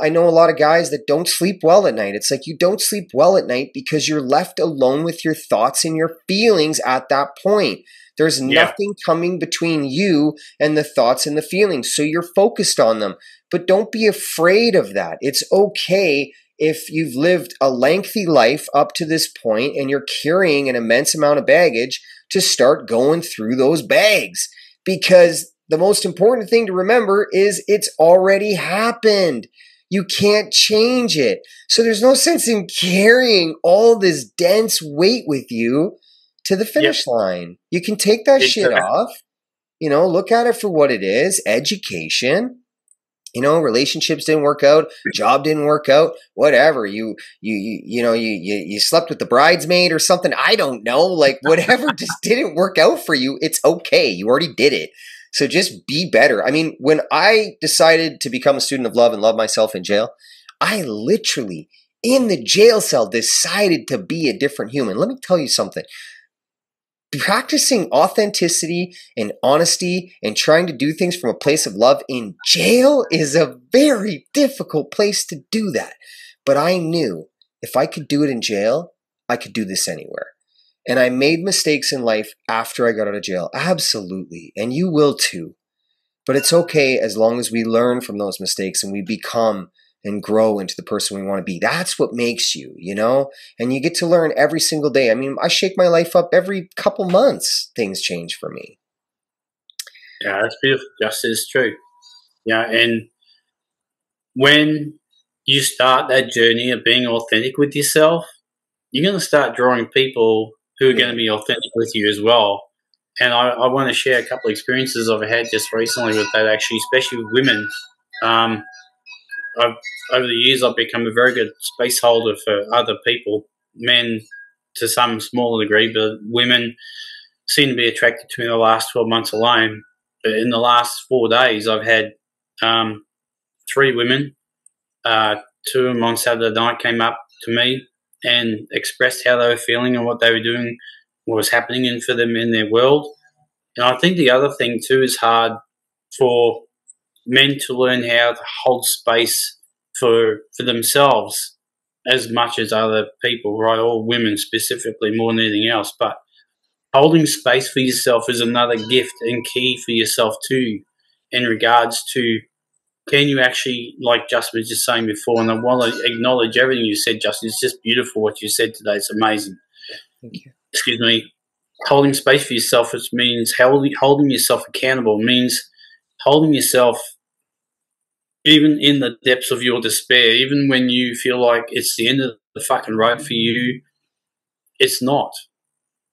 I know a lot of guys that don't sleep well at night. It's like, you don't sleep well at night because you're left alone with your thoughts and your feelings at that point. There's nothing coming between you and the thoughts and the feelings. So you're focused on them. But don't be afraid of that. It's okay if you've lived a lengthy life up to this point and you're carrying an immense amount of baggage, to start going through those bags. Because the most important thing to remember is it's already happened. You can't change it. So there's no sense in carrying all this dense weight with you to the finish line. You can take that shit off, look at it for what it is, education. Relationships didn't work out, job didn't work out, whatever. You slept with the bridesmaid or something. I don't know, like whatever just didn't work out for you. It's okay. You already did it. So just be better. I mean, when I decided to become a student of love and love myself in jail, I literally in the jail cell decided to be a different human. Let me tell you something. Practicing authenticity and honesty and trying to do things from a place of love in jail is a very difficult place to do that. But I knew if I could do it in jail, I could do this anywhere. And I made mistakes in life after I got out of jail. Absolutely. And you will too. But it's okay as long as we learn from those mistakes and we become and grow into the person we want to be. That's what makes you, and you get to learn every single day. I mean, I shake my life up every couple months. Things change for me. Yeah, that's beautiful. Just as true. Yeah. And when you start that journey of being authentic with yourself, you're going to start drawing people who are going to be authentic with you as well. And I want to share a couple of experiences I've had just recently with that, actually, especially with women. Over the years, I've become a very good space holder for other people, men to some smaller degree, but women seem to be attracted to me in the last 12 months alone. But in the last 4 days, I've had 3 women. 2 of them on Saturday night came up to me and expressed how they were feeling and what they were doing, what was happening for them in their world. And I think the other thing too is hard for men to learn how to hold space for themselves as much as other people, right? Or women specifically more than anything else. But holding space for yourself is another gift and key for yourself too, in regards to, can you actually, like Justin was just saying before, and I want to acknowledge everything you said, Justin. It's just beautiful what you said today. It's amazing. Thank you. Excuse me. Holding space for yourself, it means holding yourself accountable, means holding yourself even in the depths of your despair, even when you feel like it's the end of the fucking road for you. It's not.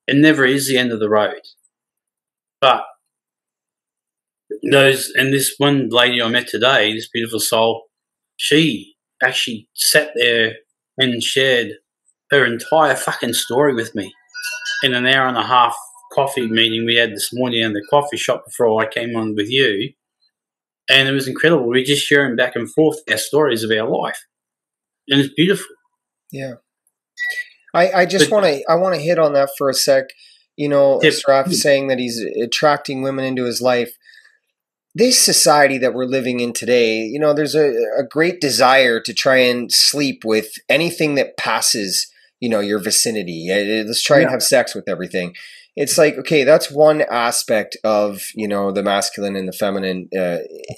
It never is the end of the road. But this one lady I met today, this beautiful soul, she actually sat there and shared her entire fucking story with me in an hour and a half coffee meeting we had this morning in the coffee shop before I came on with you. And it was incredible. We were just sharing back and forth our stories of our life. And it's beautiful. Yeah. I want to hit on that for a sec. Sraf saying that he's attracting women into his life. This society that we're living in today, there's a great desire to try and sleep with anything that passes, your vicinity. Let's try and have sex with everything. It's like, okay, that's one aspect of, the masculine and the feminine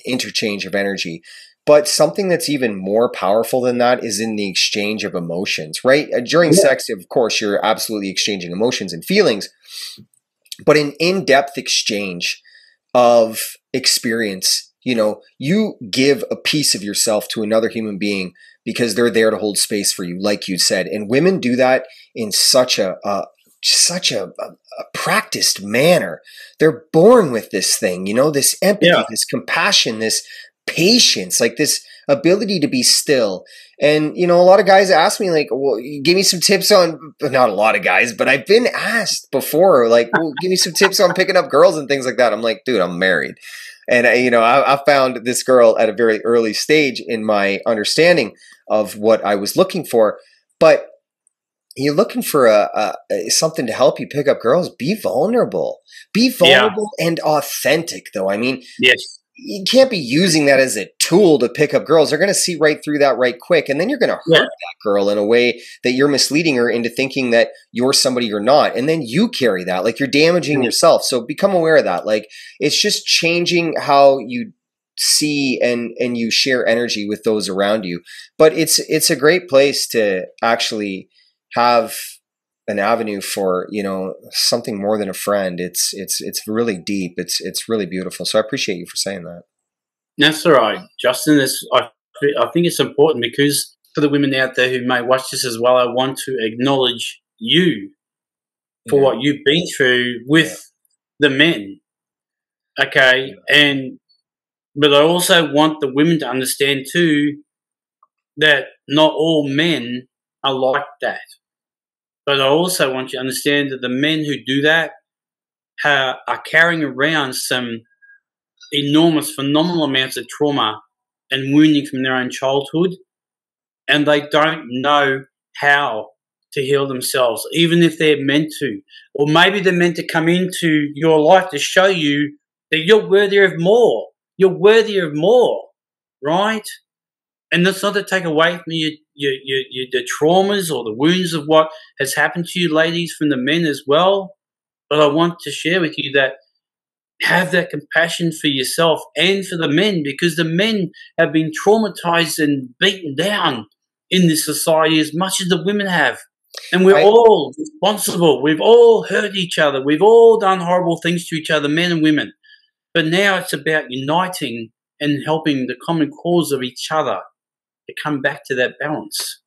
interchange of energy. But something that's even more powerful than that is in the exchange of emotions, right? During sex, of course, you're absolutely exchanging emotions and feelings, but an in-depth exchange of experience, you give a piece of yourself to another human being because they're there to hold space for you, like you said. And women do that in such a practiced manner. They're born with this thing, this empathy, this compassion, this patience, like this ability to be still. And, a lot of guys ask me, like, well, give me some tips on, not a lot of guys, but I've been asked before, like, well, give me some tips on picking up girls and things like that. I'm like, dude, I'm married. And, I found this girl at a very early stage in my understanding of what I was looking for. But you're looking for something to help you pick up girls. Be vulnerable. Be vulnerable and authentic, though. I mean, yes, you can't be using that as a tool to pick up girls. They're going to see right through that right quick. And then you're going to hurt that girl in a way that you're misleading her into thinking that you're somebody you're not. And then you carry that, like you're damaging yourself. So become aware of that. Like, it's just changing how you see and you share energy with those around you. But it's a great place to actually have an avenue for, something more than a friend. It's really deep. It's really beautiful. So I appreciate you for saying that. That's all right, Justin. I think it's important because for the women out there who may watch this as well, I want to acknowledge you for what you've been through with the men. Okay. But I also want the women to understand too that not all men are like that. But I also want you to understand that the men who do that are carrying around some enormous, phenomenal amounts of trauma and wounding from their own childhood, and they don't know how to heal themselves, even if they're meant to. Or maybe they're meant to come into your life to show you that you're worthy of more. You're worthy of more, right? And that's not to take away from the traumas or the wounds of what has happened to you, ladies, from the men as well. But I want to share with you that have that compassion for yourself and for the men, because the men have been traumatized and beaten down in this society as much as the women have. And we're all responsible. We've all hurt each other. We've all done horrible things to each other, men and women. But now it's about uniting and helping the common cause of each other to come back to that balance.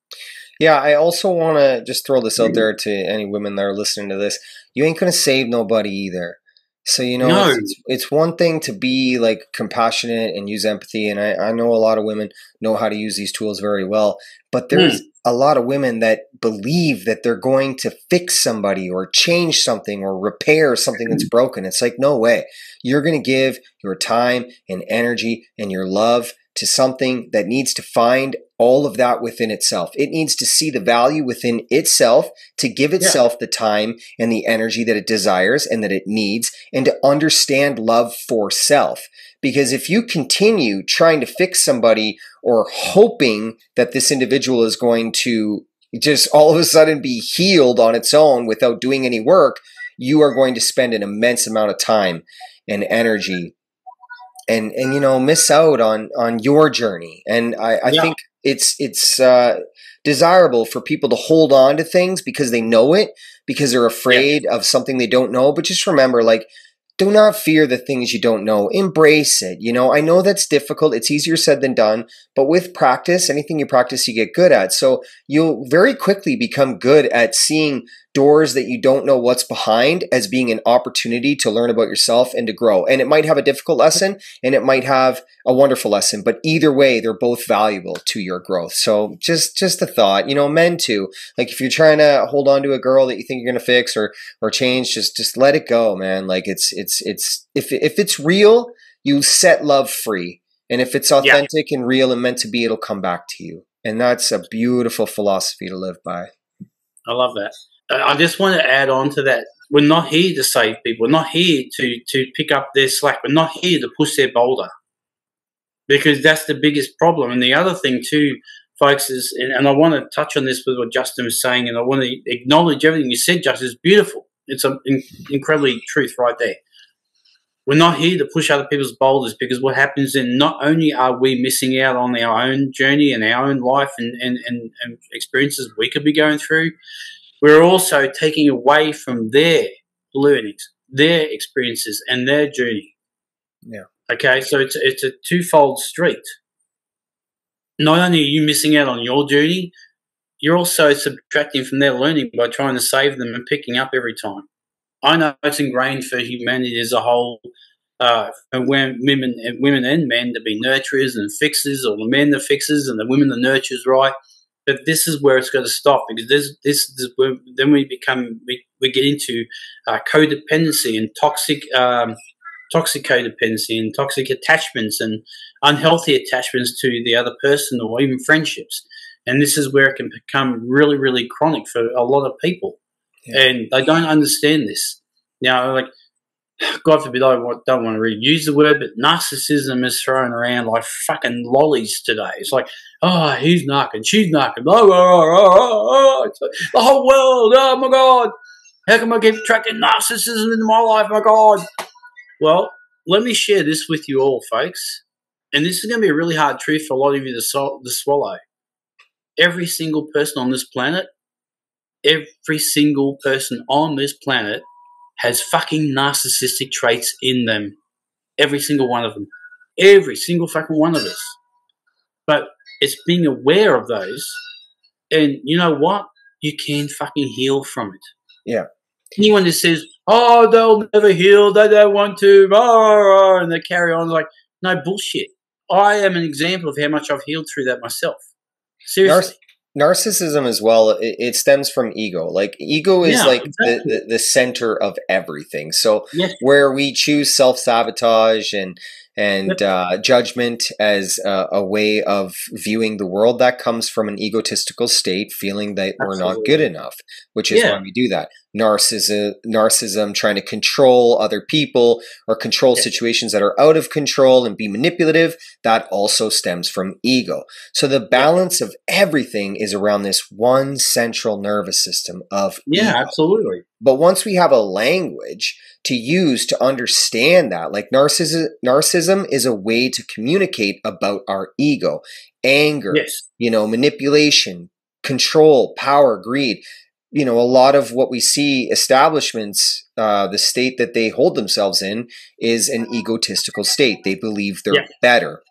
Yeah, I also want to just throw this out there to any women that are listening to this. You ain't going to save nobody either. So, it's one thing to be like compassionate and use empathy. And I know a lot of women know how to use these tools very well. But there's a lot of women that believe that they're going to fix somebody or change something or repair something that's broken. It's like, no way. You're going to give your time and energy and your love to something that needs to find all of that within itself. It needs to see the value within itself, to give itself the time and the energy that it desires and that it needs, and to understand love for self. Because if you continue trying to fix somebody or hoping that this individual is going to just all of a sudden be healed on its own without doing any work, you are going to spend an immense amount of time and energy and miss out on your journey. And I think it's desirable for people to hold on to things because they know it, because they're afraid of something they don't know. But just remember, like, do not fear the things you don't know. Embrace it. I know that's difficult. It's easier said than done. But with practice, anything you practice, you get good at. So you'll very quickly become good at seeing doors that you don't know what's behind as being an opportunity to learn about yourself and to grow. And it might have a difficult lesson and it might have a wonderful lesson, but either way, they're both valuable to your growth. So just a thought, men too, like if you're trying to hold on to a girl that you think you're going to fix or change, just let it go, man. Like if it's real, you set love free. And if it's authentic and real and meant to be, it'll come back to you. And that's a beautiful philosophy to live by. I love that. I just want to add on to that. We're not here to save people. We're not here to pick up their slack. We're not here to push their boulder, because that's the biggest problem. And the other thing too, folks, is, and I want to touch on this with what Justin was saying, and I want to acknowledge everything you said, Justin. It's beautiful. It's an incredibly truth right there. We're not here to push other people's boulders, because what happens then, not only are we missing out on our own journey and our own life and experiences we could be going through, we're also taking away from their learnings, their experiences and their journey. Yeah. Okay, so it's a twofold street. Not only are you missing out on your journey, you're also subtracting from their learning by trying to save them and picking up every time. I know it's ingrained for humanity as a whole, for women and men to be nurturers and fixers, or the men the fixers and the women the nurturers, right? But this is where it's got to stop, because this is where then we get into codependency and toxic codependency and toxic attachments and unhealthy attachments to the other person, or even friendships. And this is where it can become really, really chronic for a lot of people. Yeah. And they don't understand this. Now, like, God forbid, I don't want to really use the word, but narcissism is thrown around like fucking lollies today. It's like, oh, he's knocking, she's knocking, the whole world, oh my God, how come I keep attracting narcissism into my life, my God? Well, let me share this with you all, folks. And this is going to be a really hard truth for a lot of you to swallow. Every single person on this planet has fucking narcissistic traits in them. Every single one of them. Every single fucking one of us. But it's being aware of those. And you know what? You can fucking heal from it. Yeah. Anyone that says, oh, they'll never heal, they don't want to, and they carry on, like, no, bullshit. I am an example of how much I've healed through that myself. Seriously. Narcissism as well, it stems from ego. Like, ego is exactly the center of everything. So where we choose self-sabotage and judgment as a way of viewing the world, that comes from an egotistical state, feeling that we're not good enough, which is why we do that. Narcissism, trying to control other people or control situations that are out of control and be manipulative, that also stems from ego. So the balance of everything is around this one central nervous system of ego. Absolutely. But once we have a language to use to understand that, like narcissism is a way to communicate about our ego, anger, manipulation, control, power, greed. A lot of what we see establishments, the state that they hold themselves in is an egotistical state. They believe they're better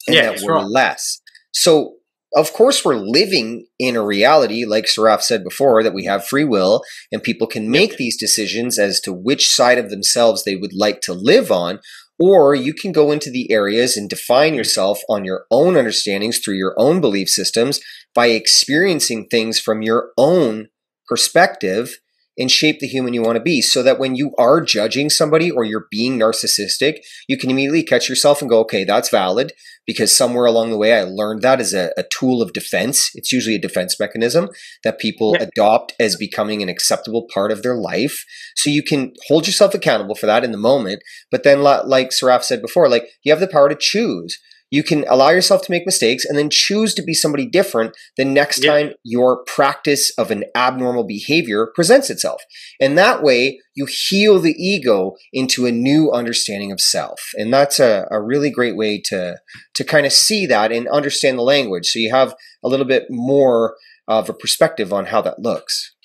and that we're less. So, of course, we're living in a reality, like Saraf said before, that we have free will and people can make these decisions as to which side of themselves they would like to live on. Or you can go into the areas and define yourself on your own understandings through your own belief systems by experiencing things from your own perspective and shape the human you want to be, so that when you are judging somebody or you're being narcissistic, you can immediately catch yourself and go, okay, that's valid, because somewhere along the way I learned that as a tool of defense. It's usually a defense mechanism that people adopt as becoming an acceptable part of their life. So you can hold yourself accountable for that in the moment. But then, like Saraf said before, like, you have the power to choose. You can allow yourself to make mistakes and then choose to be somebody different the next time your practice of an abnormal behavior presents itself. And that way you heal the ego into a new understanding of self. And that's a really great way to kind of see that and understand the language. So you have a little bit more of a perspective on how that looks.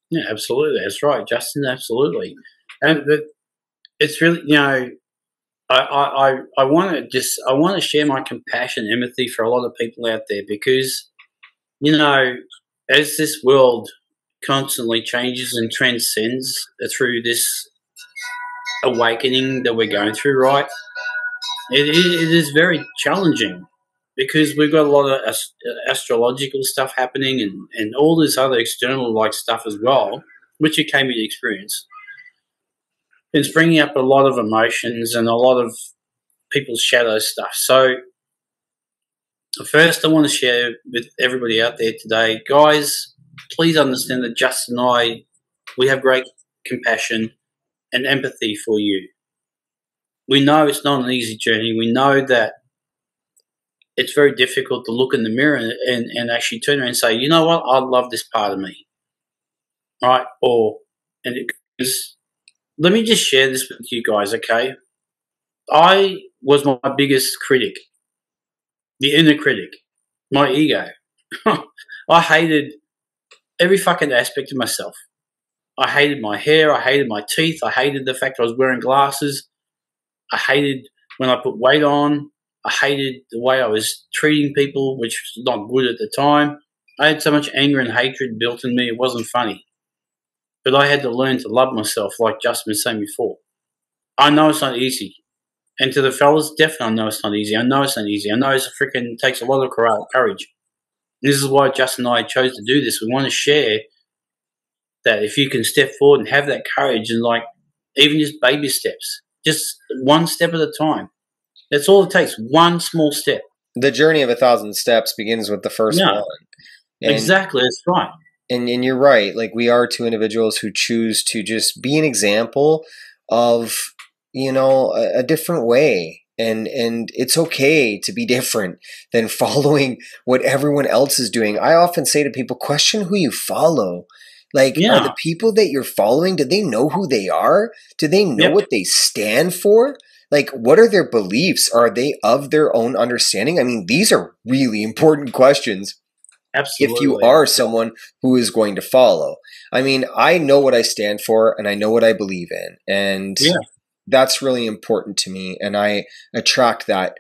Yeah, absolutely. That's right, Justin. Absolutely. And it's really, I want to share my compassion, empathy for a lot of people out there, because, as this world constantly changes and transcends through this awakening that we're going through, right? It is very challenging, because we've got a lot of astrological stuff happening and all this other external stuff as well, which you came to experience. It's bringing up a lot of emotions and a lot of people's shadow stuff. So first I want to share with everybody out there today, guys, please understand that Justin and I, we have great compassion and empathy for you. We know it's not an easy journey. We know that it's very difficult to look in the mirror and actually turn around and say, you know what, I love this part of me. Right? let me just share this with you guys, okay? I was my biggest critic, the inner critic, my ego. I hated every fucking aspect of myself. I hated my hair. I hated my teeth. I hated the fact I was wearing glasses. I hated when I put weight on. I hated the way I was treating people, which was not good at the time. I had so much anger and hatred built in me, it wasn't funny. But I had to learn to love myself, like Justin was saying before. I know it's not easy. And to the fellas, definitely I know it's not easy. I know it's not easy. I know it's takes a lot of courage. This is why Justin and I chose to do this. We want to share that if you can step forward and have that courage and like even just baby steps, just one step at a time. That's all it takes, one small step. The journey of 1,000 steps begins with the first one. And exactly, that's right. And you're right. Like, we are two individuals who choose to just be an example of, you know, a different way. And it's okay to be different than following what everyone else is doing. I often say to people, question who you follow. Like, are the people that you're following, do they know who they are? Do they know what they stand for? Like, what are their beliefs? Are they of their own understanding? I mean, these are really important questions. Absolutely. If you are someone who is going to follow. I mean, I know what I stand for and I know what I believe in. And that's really important to me. And I attract that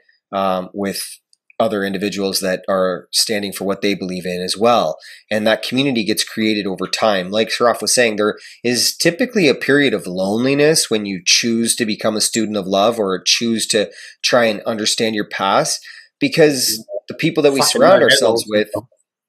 with other individuals that are standing for what they believe in as well. And that community gets created over time. Like Sharaf was saying, there is typically a period of loneliness when you choose to become a student of love or choose to try and understand your past, because the people that we surround ourselves with,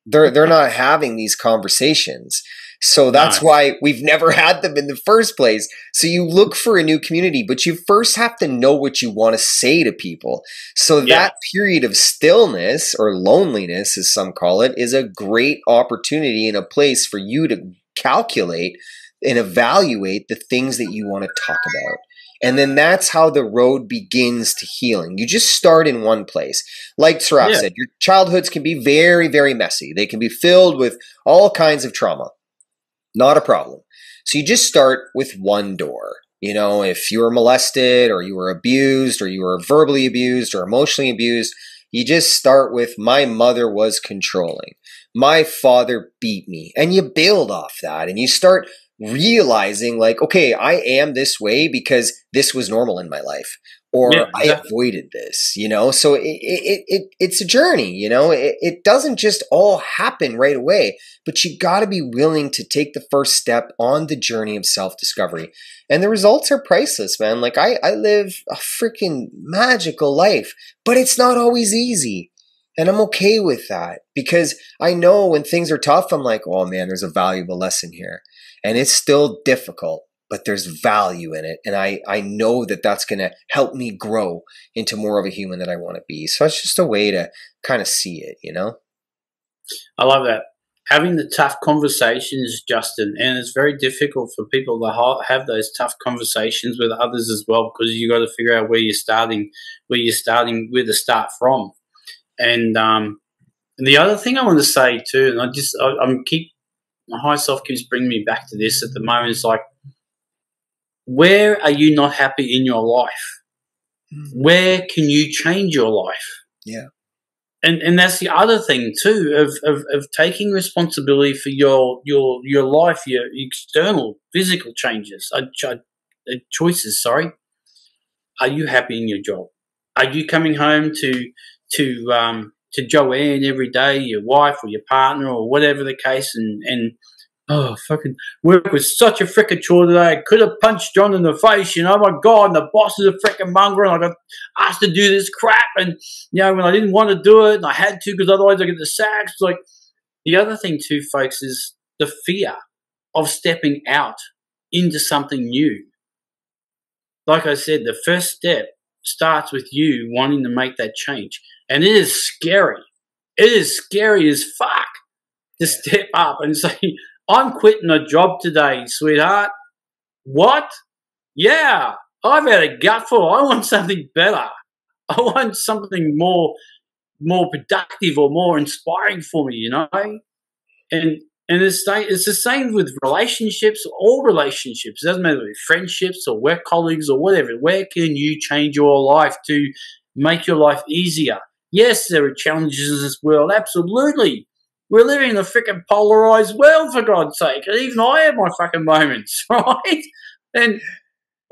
they're not having these conversations. So that's why we've never had them in the first place. So you look for a new community, but you first have to know what you want to say to people. So that period of stillness, or loneliness as some call it, is a great opportunity and a place for you to calculate and evaluate the things that you want to talk about. And then that's how the road begins to healing. You just start in one place. Like Saraf said, your childhoods can be very, very messy. They can be filled with all kinds of trauma. Not a problem. So you just start with one door. You know, if you were molested or you were abused or you were verbally abused or emotionally abused, you just start with, my mother was controlling. My father beat me. And you build off that and you start realizing, like, okay, I am this way because this was normal in my life, or I avoided this, you know. So it's a journey, you know. It doesn't just all happen right away, but you got to be willing to take the first step on the journey of self-discovery, and the results are priceless, man. Like, I live a freaking magical life, but it's not always easy. And I'm okay with that, because I know when things are tough, I'm like, oh man, there's a valuable lesson here. And it's still difficult, but there's value in it. And I know that that's going to help me grow into more of a human that I want to be. So it's just a way to kind of see it, you know? I love that. Having the tough conversations, Justin, and it's very difficult for people to have those tough conversations with others as well, because you got to figure out where to start from. And the other thing I want to say too, and my high self keeps bringing me back to this at the moment. It's like, where are you not happy in your life? Where can you change your life? Yeah. And that's the other thing too, of taking responsibility for your life, your external physical choices. Sorry. Are you happy in your job? Are you coming home to Joanne every day, your wife or your partner or whatever the case, and oh, fucking work was such a frickin' chore today. I could have punched John in the face, you know, my God, and the boss is a frickin' mongrel, and I got asked to do this crap, and, you know, when I didn't want to do it, and I had to because otherwise I get the sacks. Like, the other thing too, folks, is the fear of stepping out into something new. Like I said, the first step starts with you wanting to make that change. And it is scary. It is scary as fuck to step up and say, I'm quitting a job today, sweetheart. What? Yeah, I've had a gutful. I want something better. I want something more productive or more inspiring for me, you know? And And it's the same with relationships, all relationships. It doesn't matter if friendships or work colleagues or whatever. Where can you change your life to make your life easier? Yes, there are challenges in this world, absolutely. We're living in a freaking polarized world, for God's sake. And even I have my fucking moments, right? And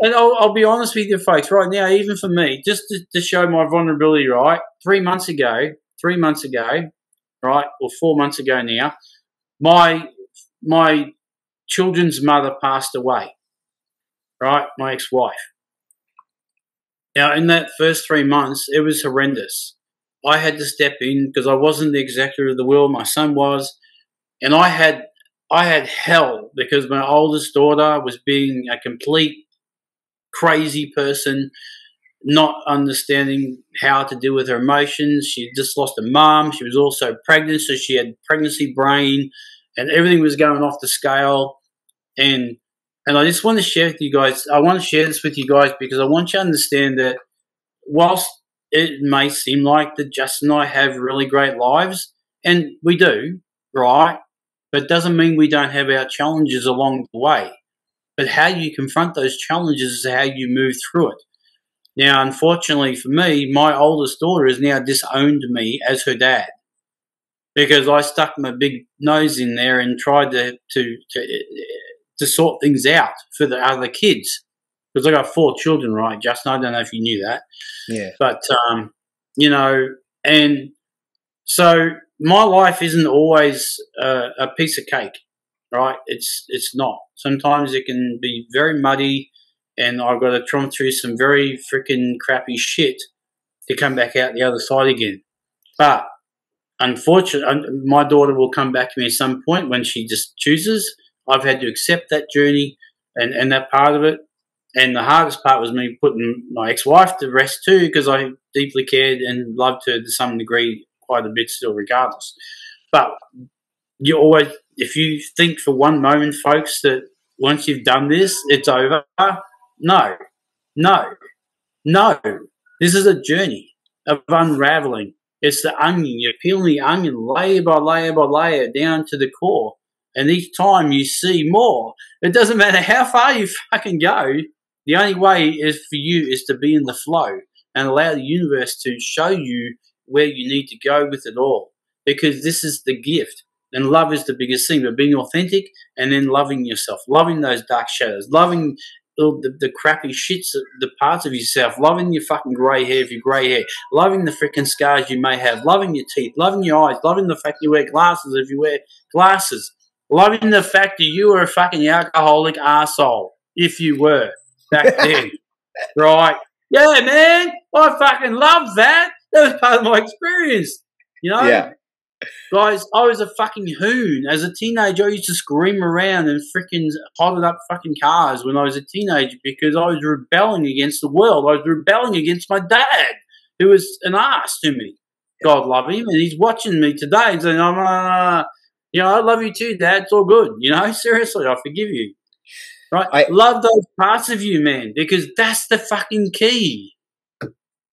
I'll be honest with you, folks, right now, even for me, just to show my vulnerability, right? 3 months ago, right, or 4 months ago now, my children's mother passed away, right? My ex-wife. Now, in that first 3 months, it was horrendous. I had to step in because I wasn't the executor of the will. My son was, and I had hell because my oldest daughter was being a complete crazy person, not understanding how to deal with her emotions. She just lost a mum. She was also pregnant, so she had pregnancy brain, and everything was going off the scale. And I just want to share with you guys. I want to share this with you guys because I want you to understand that whilst it may seem like that Justin and I have really great lives, and we do, right? But it doesn't mean we don't have our challenges along the way. But how you confront those challenges is how you move through it. Now, unfortunately for me, my oldest daughter has now disowned me as her dad because I stuck my big nose in there and tried to sort things out for the other kids. Because I got 4 children, right, Justin? I don't know if you knew that. Yeah. But, you know, and so my life isn't always a piece of cake, right? It's not. Sometimes it can be very muddy, and I've got to tromp through some very freaking crappy shit to come back out the other side again. But unfortunately, my daughter will come back to me at some point when she just chooses. I've had to accept that journey and that part of it. And the hardest part was me putting my ex-wife to rest too, because I deeply cared and loved her to some degree quite a bit still regardless. But you always, if you think for one moment, folks, that once you've done this, it's over, no. This is a journey of unraveling. It's the onion. You're peeling the onion layer by layer by layer down to the core. And each time you see more. It doesn't matter how far you fucking go. The only way is for you is to be in the flow and allow the universe to show you where you need to go with it all. Because this is the gift. And love is the biggest thing. But being authentic and then loving yourself. Loving those dark shadows. Loving the crappy shits, the parts of yourself, loving your fucking grey hair if you're grey hair, loving the freaking scars you may have, loving your teeth, loving your eyes, loving the fact you wear glasses if you wear glasses, loving the fact that you were a fucking alcoholic arsehole, if you were back then, right? Yeah, man, I fucking love that. That was part of my experience, you know? Yeah. Guys, I was a fucking hoon. As a teenager, I used to scream around and freaking hotted up fucking cars when I was a teenager because I was rebelling against the world. I was rebelling against my dad, who was an ass to me. God love him, and he's watching me today and saying, you know, I love you too, Dad. It's all good. You know, seriously, I forgive you. Right? Love those parts of you, man, because that's the fucking key.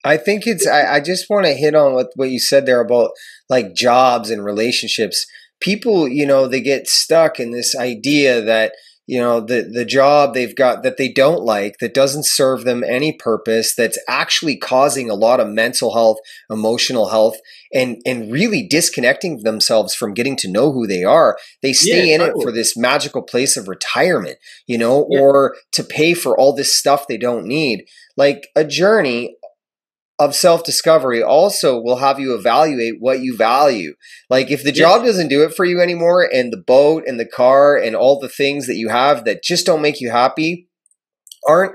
I think it's, I just want to hit on what you said there about like jobs and relationships. People, you know, they get stuck in this idea that, you know, the job they've got that they don't like, that doesn't serve them any purpose, that's actually causing a lot of mental health, emotional health, and really disconnecting themselves from getting to know who they are. They stay in it for this magical place of retirement, you know, or to pay for all this stuff they don't need. Like a journey of self-discovery also will have you evaluate what you value. Like if the job doesn't do it for you anymore, and the boat and the car and all the things that you have that just don't make you happy aren't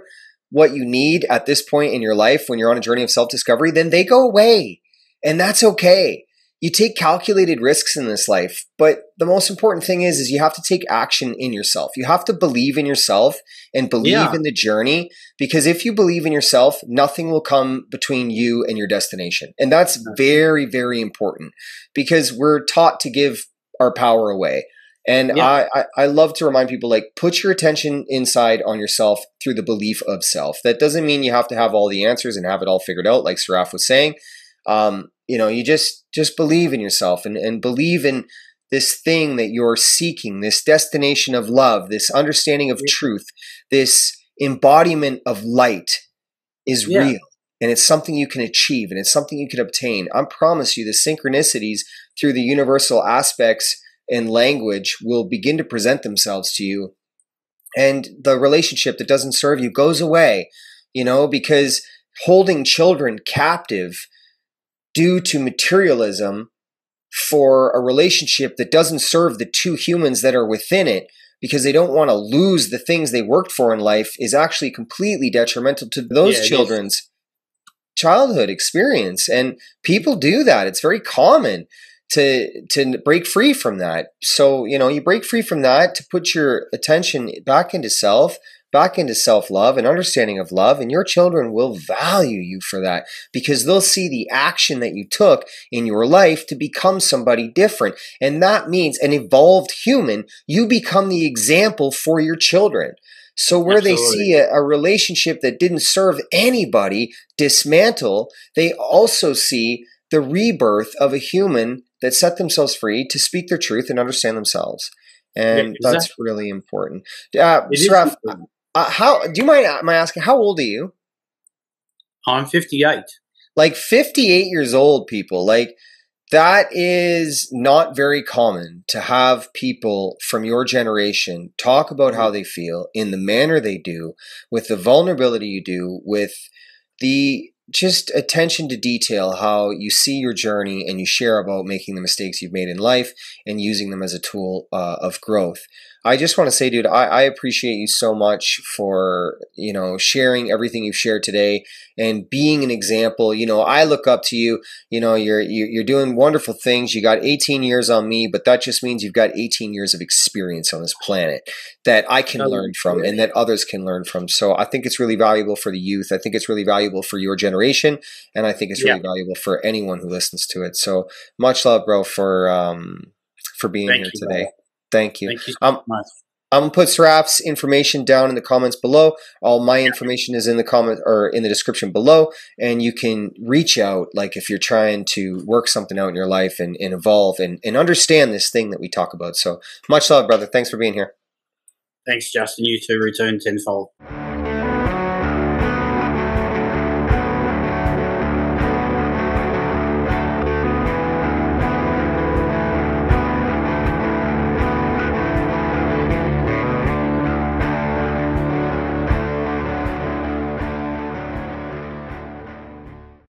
what you need at this point in your life when you're on a journey of self-discovery, then they go away. And that's okay. You take calculated risks in this life, but the most important thing is you have to take action in yourself. You have to believe in yourself and believe in the journey, because if you believe in yourself, nothing will come between you and your destination. And that's very, very important, because we're taught to give our power away. And I love to remind people, like, put your attention inside on yourself through the belief of self. That doesn't mean you have to have all the answers and have it all figured out, like Saraf was saying. You know, you just believe in yourself and believe in this thing that you're seeking, this destination of love, this understanding of truth, this embodiment of light is real. And it's something you can achieve, and it's something you can obtain. I promise you the synchronicities through the universal aspects and language will begin to present themselves to you. And the relationship that doesn't serve you goes away, because holding children captive due to materialism for a relationship that doesn't serve the two humans that are within it, because they don't want to lose the things they worked for in life, is actually completely detrimental to those children's childhood experience. And people do that. It's very common to break free from that. So, you break free from that to put your attention back into self-love and understanding of love, and your children will value you for that, because they'll see the action that you took in your life to become somebody different. And that means an evolved human. You become the example for your children. So where they see a relationship that didn't serve anybody dismantle, they also see the rebirth of a human that set themselves free to speak their truth and understand themselves. And that's really important. Saraf, how do you mind asking, how old are you? I'm 58. Like 58 years old, people. Like, that is not very common to have people from your generation talk about how they feel in the manner they do, with the vulnerability you do, with the just attention to detail, how you see your journey and you share about making the mistakes you've made in life and using them as a tool of growth. I just want to say, dude, I appreciate you so much for, sharing everything you've shared today and being an example. I look up to you. You're doing wonderful things. You got 18 years on me, but that just means you've got 18 years of experience on this planet that I can learn from and that others can learn from. So I think it's really valuable for the youth. I think it's really valuable for your generation, and I think it's really valuable for anyone who listens to it. So much love, bro, for being here today. Bro. Thank you. Thank you so much. I'm going to put Saraf's information down in the comments below. All my information is in the comment or in the description below, and you can reach out, like, if you're trying to work something out in your life and evolve and understand this thing that we talk about. So much love, brother. Thanks for being here. Thanks, Justin. You too. Return tenfold.